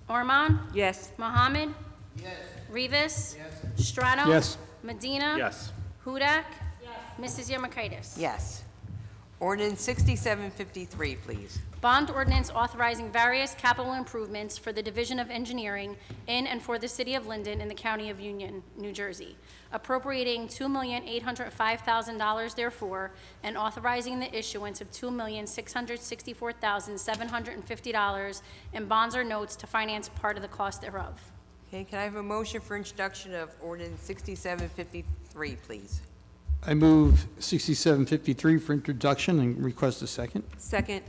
Ormond? Yes. Mohammed? Yes. Rivas? Yes. Strano? Yes. Medina? Yes. Hudak? Mrs. Yemakaitis? Yes. Ordinance 6753, please. Bond ordinance authorizing various capital improvements for the Division of Engineering in and for the City of Linden in the County of Union, New Jersey, appropriating $2,805,000 therefore, and authorizing the issuance of $2,664,750 in bonds or notes to finance part of the cost thereof. Okay, can I have a motion for introduction of ordinance 6753, please? I move 6753 for introduction and request a second. Second.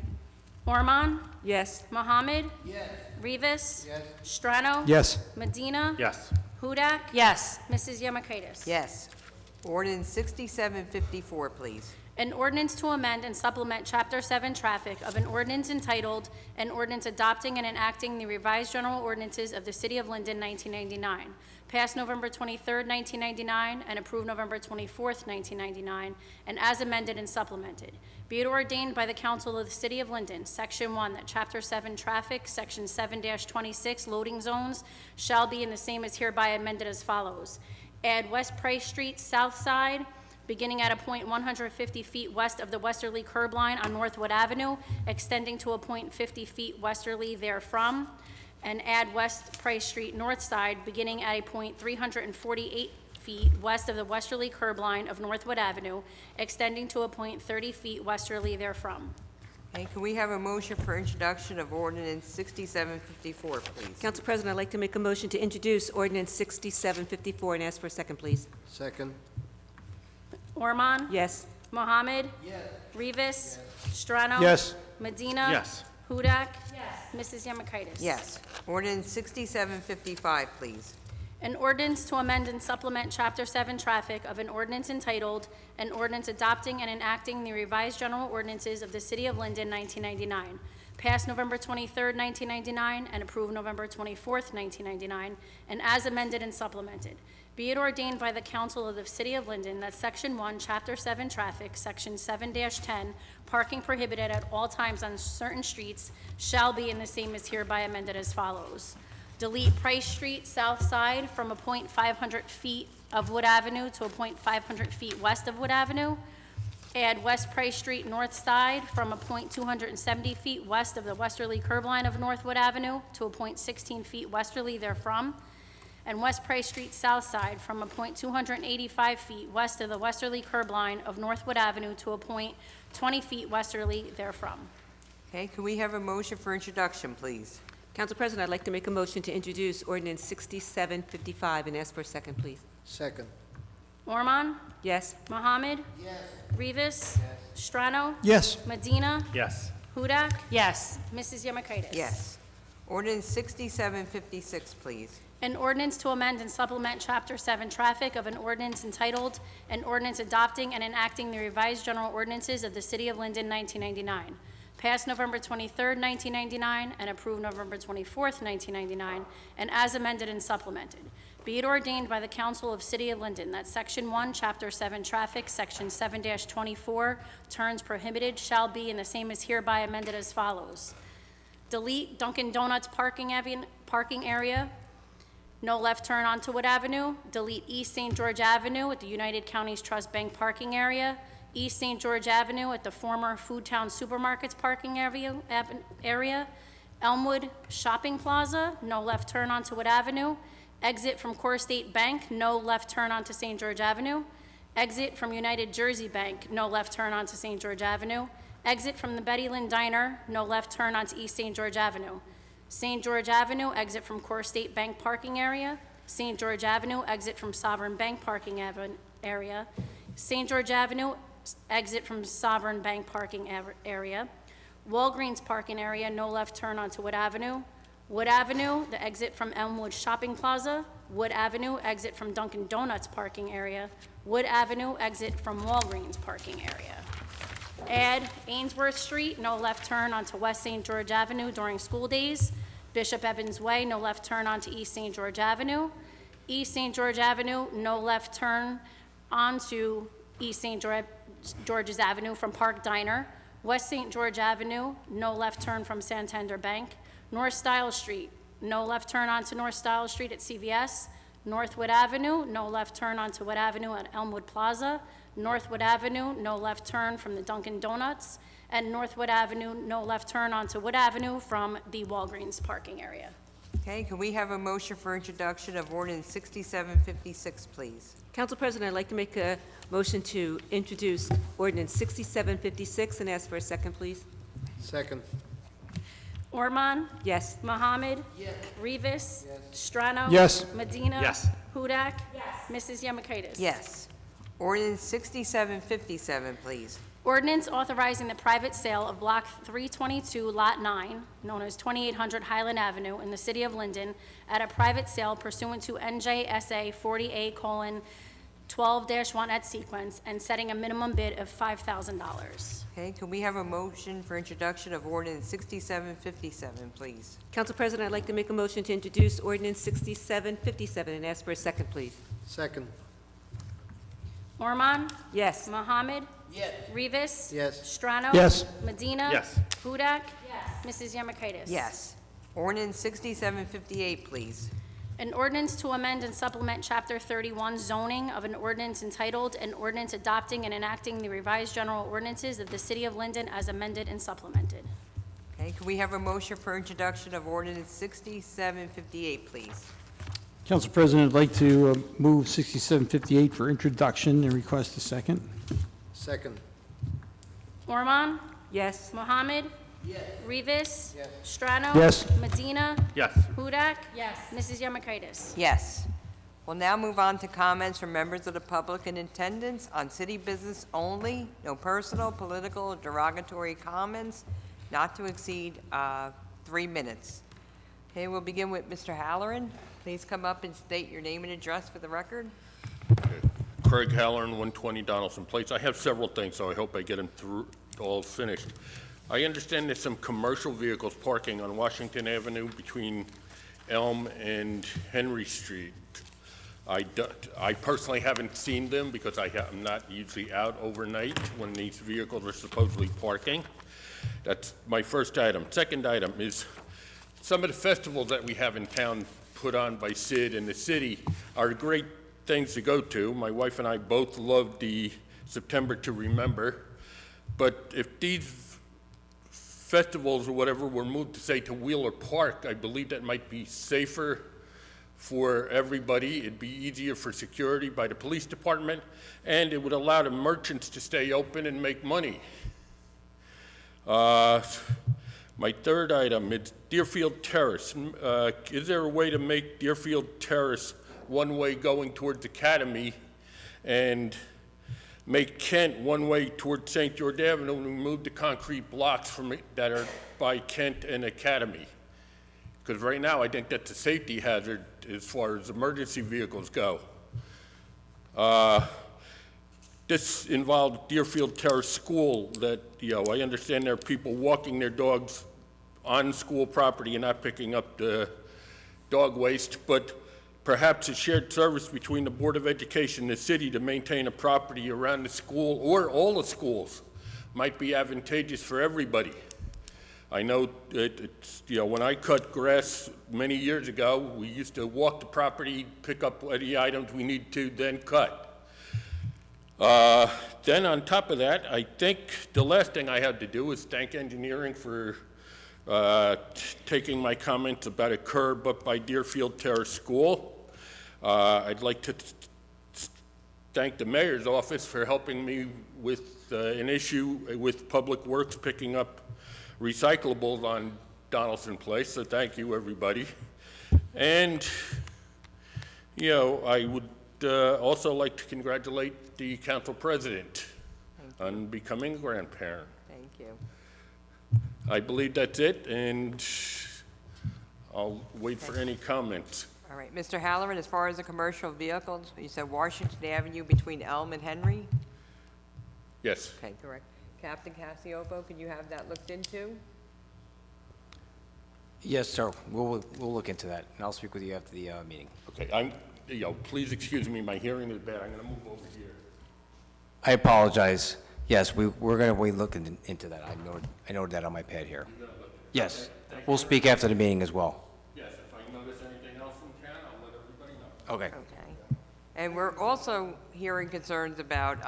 Ormond? Yes. Mohammed? Yes. Rivas? Yes. Strano? Yes. Medina? Yes. Hudak? Yes. Mrs. Yemakaitis? Yes. Ordinance 6754, please. An ordinance to amend and supplement Chapter 7 Traffic of an ordinance entitled, An Ordinance Adopting and Enacting the Revised General Ordinances of the City of Linden, 1999, passed November 23rd, 1999, and approved November 24th, 1999, and as amended and supplemented. Be it ordained by the Council of the City of Linden, Section 1, that Chapter 7 Traffic, Section 7-26, loading zones, shall be in the same as hereby amended as follows. Add West Price Street, south side, beginning at a point 150 feet west of the westerly curb line on Northwood Avenue, extending to a point 50 feet westerly therefrom, and add West Price Street north side, beginning at a point 348 feet west of the westerly curb line of Northwood Avenue, extending to a point 30 feet westerly therefrom. Okay, can we have a motion for introduction of ordinance 6754, please? Council President, I'd like to make a motion to introduce ordinance 6754 and ask for a second, please. Second. Ormond? Yes. Mohammed? Yes. Rivas? Strano? Yes. Medina? Yes. Hudak? Yes. Mrs. Yemakaitis? Yes. Ordinance 6755, please. An ordinance to amend and supplement Chapter 7 Traffic of an ordinance entitled, An Ordinance Adopting and Enacting the Revised General Ordinances of the City of Linden, 1999, passed November 23rd, 1999, and approved November 24th, 1999, and as amended and supplemented. Be it ordained by the Council of the City of Linden that Section 1, Chapter 7 Traffic, Section 7-10, parking prohibited at all times on certain streets shall be and the same is hereby amended as follows. Delete Price Street South Side from a point 500 feet of Wood Avenue to a point 500 feet west of Wood Avenue. Add West Price Street North Side from a point 270 feet west of the westerly curb line of Northwood Avenue to a point 16 feet westerly therefrom. And West Price Street South Side from a point 285 feet west of the westerly curb line of Northwood Avenue to a point 20 feet westerly therefrom. Okay, can we have a motion for introduction, please? Council President, I'd like to make a motion to introduce ordinance 6755 and ask for a second, please. Second. Ormond? Yes. Mohammed? Yes. Rivas? Strano? Yes. Medina? Yes. Hudak? Yes. Mrs. Yemakaitis? Yes. Ordinance 6756, please. An ordinance to amend and supplement Chapter 7 Traffic of an ordinance entitled, An Ordinance Adopting and Enacting the Revised General Ordinances of the City of Linden, 1999, passed November 23rd, 1999, and approved November 24th, 1999, and as amended and supplemented. Be it ordained by the Council of City of Linden that Section 1, Chapter 7 Traffic, Section 7-24, turns prohibited shall be, and the same is hereby amended as follows. Delete Dunkin' Donuts parking area, no left turn onto Wood Avenue. Delete East St. George Avenue at the United Counties Trust Bank parking area. East St. George Avenue at the former Foodtown Supermarkets parking area. Elmwood Shopping Plaza, no left turn onto Wood Avenue. Exit from Core State Bank, no left turn onto St. George Avenue. Exit from United Jersey Bank, no left turn onto St. George Avenue. Exit from the Betty Lynn Diner, no left turn onto East St. George Avenue. St. George Avenue, exit from Core State Bank parking area. St. George Avenue, exit from Sovereign Bank parking area. St. George Avenue, exit from Sovereign Bank parking area. Walgreens parking area, no left turn onto Wood Avenue. Wood Avenue, the exit from Elmwood Shopping Plaza. Wood Avenue, exit from Dunkin' Donuts parking area. Wood Avenue, exit from Walgreens parking area. Add Ainsworth Street, no left turn onto West St. George Avenue during school days. Bishop Evans Way, no left turn onto East St. George Avenue. East St. George Avenue, no left turn onto East St. George's Avenue from Park Diner. West St. George Avenue, no left turn from Santander Bank. North Stiles Street, no left turn onto North Stiles Street at CVS. Northwood Avenue, no left turn onto Wood Avenue at Elmwood Plaza. Northwood Avenue, no left turn from the Dunkin' Donuts. And Northwood Avenue, no left turn onto Wood Avenue from the Walgreens parking area. Okay, can we have a motion for introduction of ordinance 6756, please? Council President, I'd like to make a motion to introduce ordinance 6756 and ask for a second, please. Second. Ormond? Yes. Mohammed? Yes. Rivas? Strano? Yes. Medina? Yes. Hudak? Yes. Mrs. Yemakaitis? Yes. Ordinance 6757, please. Ordinance authorizing the private sale of Block 322, Lot 9, known as 2800 Highland Avenue in the city of Linden, at a private sale pursuant to NJSA 40A:12-1 at sequence, and setting a minimum bid of $5,000. Okay, can we have a motion for introduction of ordinance 6757, please? Council President, I'd like to make a motion to introduce ordinance 6757 and ask for a second, please. Second. Ormond? Yes. Mohammed? Yes. Rivas? Yes. Strano? Yes. Medina? Yes. Hudak? Yes. Mrs. Yemakaitis? Yes. Ordinance 6758, please. An ordinance to amend and supplement Chapter 31 zoning of an ordinance entitled, An Ordinance Adopting and Enacting the Revised General Ordinances of the City of Linden as amended and supplemented. Okay, can we have a motion for introduction of ordinance 6758, please? Council President, I'd like to move 6758 for introduction and request a second. Second. Ormond? Yes. Mohammed? Yes. Rivas? Yes. Strato? Yes. Medina? Yes. Hudak? Yes. Mrs. Yemakaitis? Yes. We'll now move on to comments from members of the public in attendance on city business only. No personal, political, or derogatory comments, not to exceed 3 minutes. Okay, we'll begin with Mr. Halloran. Please come up and state your name and address for the record. Craig Halloran, 120 Donaldson Place. I have several things, so I hope I get them through, all finished. I understand there's some commercial vehicles parking on Washington Avenue between Elm and Henry Street. I personally haven't seen them because I'm not usually out overnight when these vehicles are supposedly parking. That's my first item. Second item is some of the festivals that we have in town put on by Sid and the city are great things to go to. My wife and I both love the September to Remember, but if these festivals or whatever were moved to, say, to Wheeler Park, I believe that might be safer for everybody. It'd be easier for security by the police department, and it would allow the merchants to stay open and make money. My third item is Deerfield Terrace. Is there a way to make Deerfield Terrace one-way going towards Academy and make Kent one-way towards St. George Avenue and remove the concrete blocks from it that are by Kent and Academy? Because right now, I think that's a safety hazard as far as emergency vehicles go. This involved Deerfield Terrace School that, I understand there are people walking their dogs on school property and not picking up the dog waste, but perhaps a shared service between the Board of Education and the city to maintain a property around the school or all the schools might be advantageous for everybody. I know it's, when I cut grass many years ago, we used to walk the property, pick up any items we need to, then cut. Then on top of that, I think the last thing I had to do is thank engineering for taking my comments about a curb up by Deerfield Terrace School. I'd like to thank the mayor's office for helping me with an issue with Public Works picking up recyclables on Donaldson Place, so thank you, everybody. And, I would also like to congratulate the council president on becoming a grandparent. Thank you. I believe that's it, and I'll wait for any comments. All right, Mr. Halloran, as far as the commercial vehicles, you said Washington Avenue between Elm and Henry? Yes. Okay, correct. Captain Casiopo, can you have that looked into? Yes, sir. We'll look into that, and I'll speak with you after the meeting. Okay, please excuse me, my hearing is bad. I'm gonna move over here. I apologize. Yes, we're going to be looking into that. I noted that on my pad here. Yes, we'll speak after the meeting as well. Yes, if I notice anything else from town, I'll let everybody know. Okay. Okay. And we're also hearing concerns about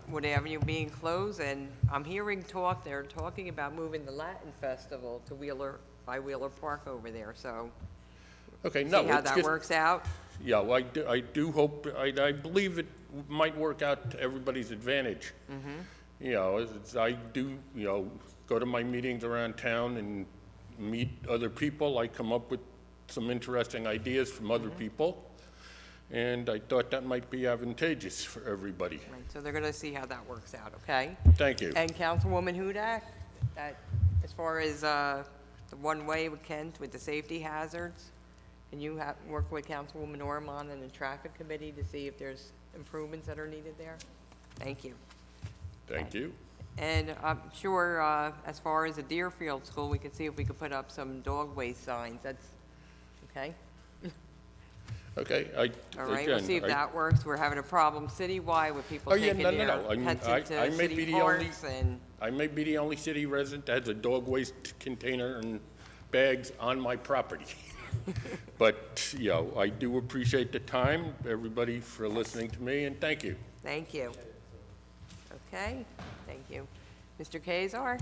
Wood Avenue being closed, and I'm hearing they're talking about moving the Latin Festival to Wheeler Park over there, so Okay, see no, how it's that just, works out. yeah, well, I do hope, I believe it might work out to everybody's advantage. I do, go to my meetings around town and meet other people. I come up with some interesting ideas from other people, and I thought that might be advantageous for everybody. Right, so they're gonna see how that works out, okay? Thank you. And Councilwoman Hudak, that, as far as the one-way with Kent with the safety hazards, can you work with Councilwoman Ormond and the traffic committee to see if there's improvements that are needed there? Thank you. Thank you. And I'm sure, as far as the Deerfield School, we can see if we could put up some dog waste signs, that's, okay? Okay, All right, we'll see if that works. We're having a problem citywide with people taking their pets I into may be city the only, parks and, I may be the only city resident that has a dog waste container and bags on my property. But, I do appreciate the time, everybody, for listening to me, and thank you. thank you. Okay, thank you. Mr. Kazar?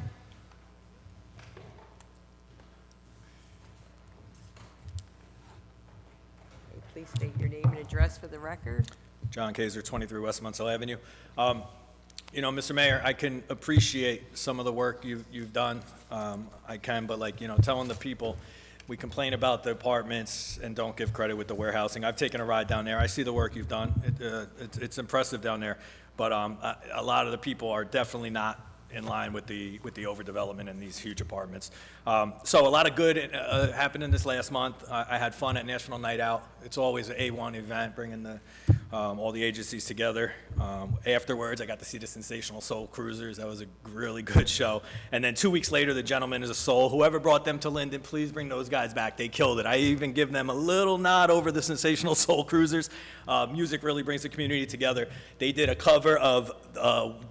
please state your name and address for the record. John Kaiser, 23 West Munsell Avenue. You know, Mr. Mayor, I can appreciate some of the work you've done. I can, but like, you know, telling the people, we complain about the apartments and don't give credit with the warehousing. I've taken a ride down there. I see the work you've done. It's impressive down there. But a lot of the people are definitely not in line with the overdevelopment in these huge apartments. So a lot of good happened in this last month. I had fun at National Night Out. It's always an A1 event, bringing all the agencies together. Afterwards, I got to see the Sensational Soul Cruisers. That was a really good show. And then 2 weeks later, the Gentleman is a Soul. Whoever brought them to Linden, please bring those guys back. They killed it. I even give them a little nod over the Sensational Soul Cruisers. Music really brings the community together. They did a cover of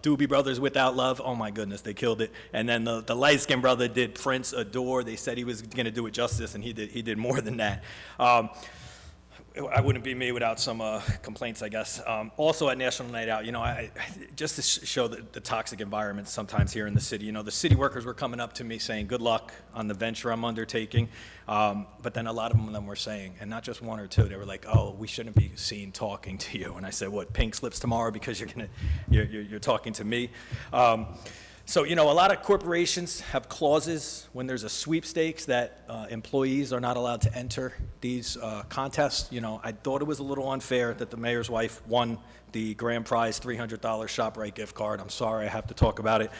Doobie Brothers Without Love. Oh my goodness, they killed it. And then the light-skinned brother did Prince Adore. They said he was going to do it justice, and he did more than that. I wouldn't be me without some complaints, I guess. Also at National Night Out, you know, just to show the toxic environment sometimes here in the city, you know, the city workers were coming up to me saying, good luck on the venture I'm undertaking. But then a lot of them were saying, and not just one or two, they were like, oh, we shouldn't be seen talking to you. And I said, what, pink slips tomorrow because you're talking to me? So, you know, a lot of corporations have clauses when there's a sweepstakes that employees are not allowed to enter these contests. You know, I thought it was a little unfair that the mayor's wife won the grand prize $300 ShopRite gift card. I'm sorry, I have to talk about it.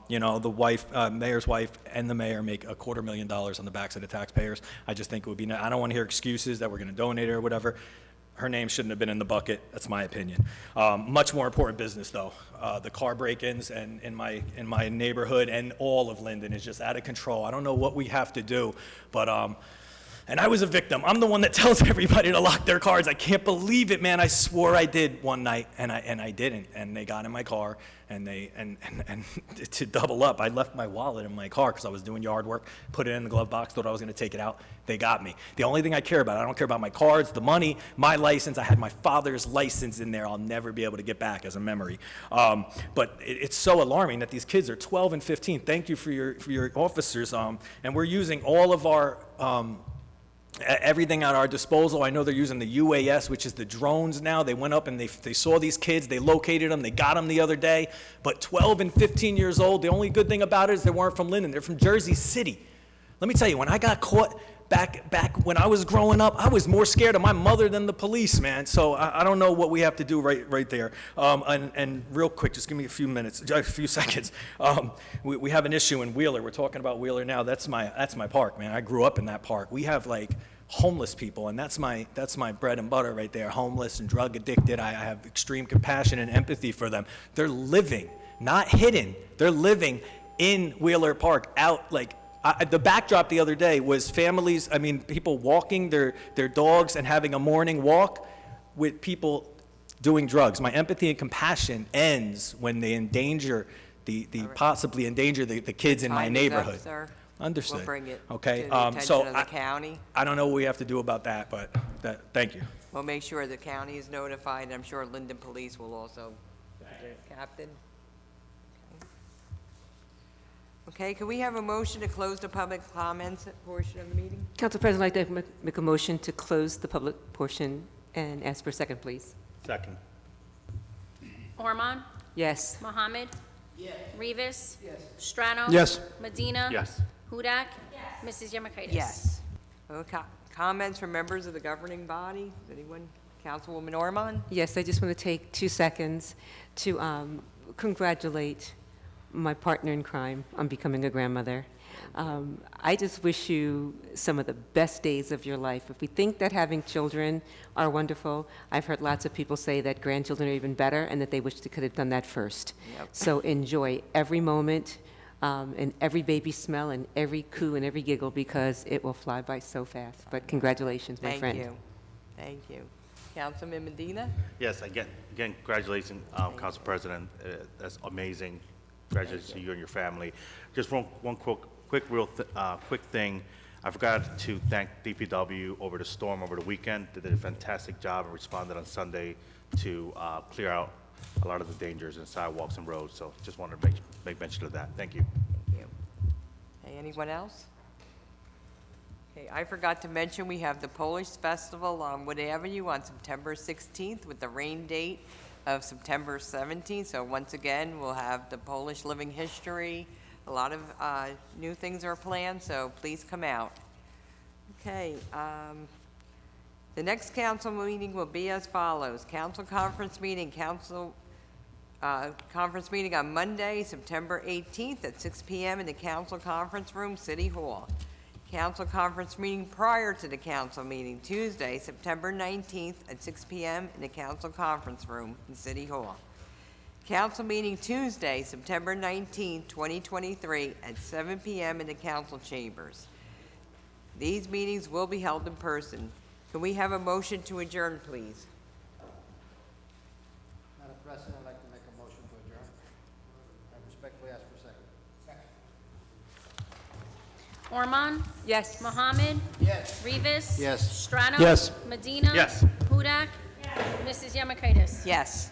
You know, the mayor's wife and the mayor make $250,000 on the backs of the taxpayers. I just think it would be, I don't want to hear excuses that we're going to donate it or whatever. Her name shouldn't have been in the bucket. That's my opinion. Much more important business, though. The car break-ins and in my neighborhood and all of Linden is just out of control. I don't know what we have to do, but and I was a victim. I'm the one that tells everybody to lock their cars. I can't believe it, man. I swore I did one night, and I didn't. And they got in my car, and to double up, I left my wallet in my car because I was doing yard work. Put it in the glove box. Thought I was going to take it out. They got me. The only thing I care about, I don't care about my cards, the money, my license. I had my father's license in there. I'll never be able to get back as a memory. But it's so alarming that these kids are 12 and 15. Thank you for your officers. And we're using all of our everything at our disposal. I know they're using the UAS, which is the drones now. They went up and they saw these kids. They located them. They got them the other day. But 12 and 15 years old, the only good thing about it is they weren't from Linden. They're from Jersey City. Let me tell you, when I got caught back when I was growing up, I was more scared of my mother than the police, man. So I don't know what we have to do right there. And real quick, just give me a few seconds. We have an issue in Wheeler. We're talking about Wheeler now. That's my park, man. I grew up in that park. We have like homeless people, and that's my bread and butter right there. Homeless and drug addicted. I have extreme compassion and empathy for them. They're living, not hidden. They're living in Wheeler Park, out like. The backdrop the other day was families, people walking their dogs and having a morning walk with people doing drugs. My empathy and compassion ends when they possibly endanger the kids in my neighborhood. Sir. Understood. We'll bring it Okay. to the attention of the county. I don't know what we have to do about that, but thank you. We'll make sure the county is notified. I'm sure Linden Police will also. Captain? Okay, can we have a motion to close the public comments portion of the meeting? Council President, I'd like to make a motion to close the public portion and ask for a second, please. Second. Ormond? Yes. Mohammed? Yes. Rivas? Yes. Strano? Yes. Medina? Yes. Hudak? Yes. Mrs. Yemakaitis? Yes. Okay, comments from members of the governing body? Anyone? Councilwoman Ormond? Yes, I just want to take 2 seconds to congratulate my partner in crime on becoming a grandmother. I just wish you some of the best days of your life. If we think that having children are wonderful, I've heard lots of people say that grandchildren are even better and that they wish they could have done that first. Yep. So enjoy every moment and every baby smell and every coo and every giggle because it will fly by so fast. But congratulations, my friend. Thank you. Councilman Medina? Yes, again, congratulations, Council President. That's amazing. Congratulations to you and your family. Just one quick thing. I forgot to thank DPW over the storm over the weekend. They did a fantastic job and responded on Sunday to clear out a lot of the dangers in sidewalks and roads. So just wanted to make mention of that. Thank you. Thank you. Hey, anyone else? Okay, I forgot to mention, we have the Polish Festival on Wood Avenue on September 16th with the rain date of September 17th. So once again, we'll have the Polish living history. A lot of new things are planned, so please come out. Okay, the next council meeting will be as follows. Council conference meeting on Monday, September 18th at 6 p.m. in the council conference room, City Hall. Council conference meeting prior to the council meeting, Tuesday, September 19th at 6 p.m. in the council conference room in City Hall. Council meeting Tuesday, September 19th, 2023 at 7 p.m. in the council chambers. These meetings will be held in person. Can we have a motion to adjourn, please? Madam President, I'd like to make a motion to adjourn. I respectfully ask for a second. Ormond? Yes. Mohammed? Yes. Rivas? Yes. Strano? Yes. Medina? Yes. Hudak? Mrs. Yemakaitis? Yes.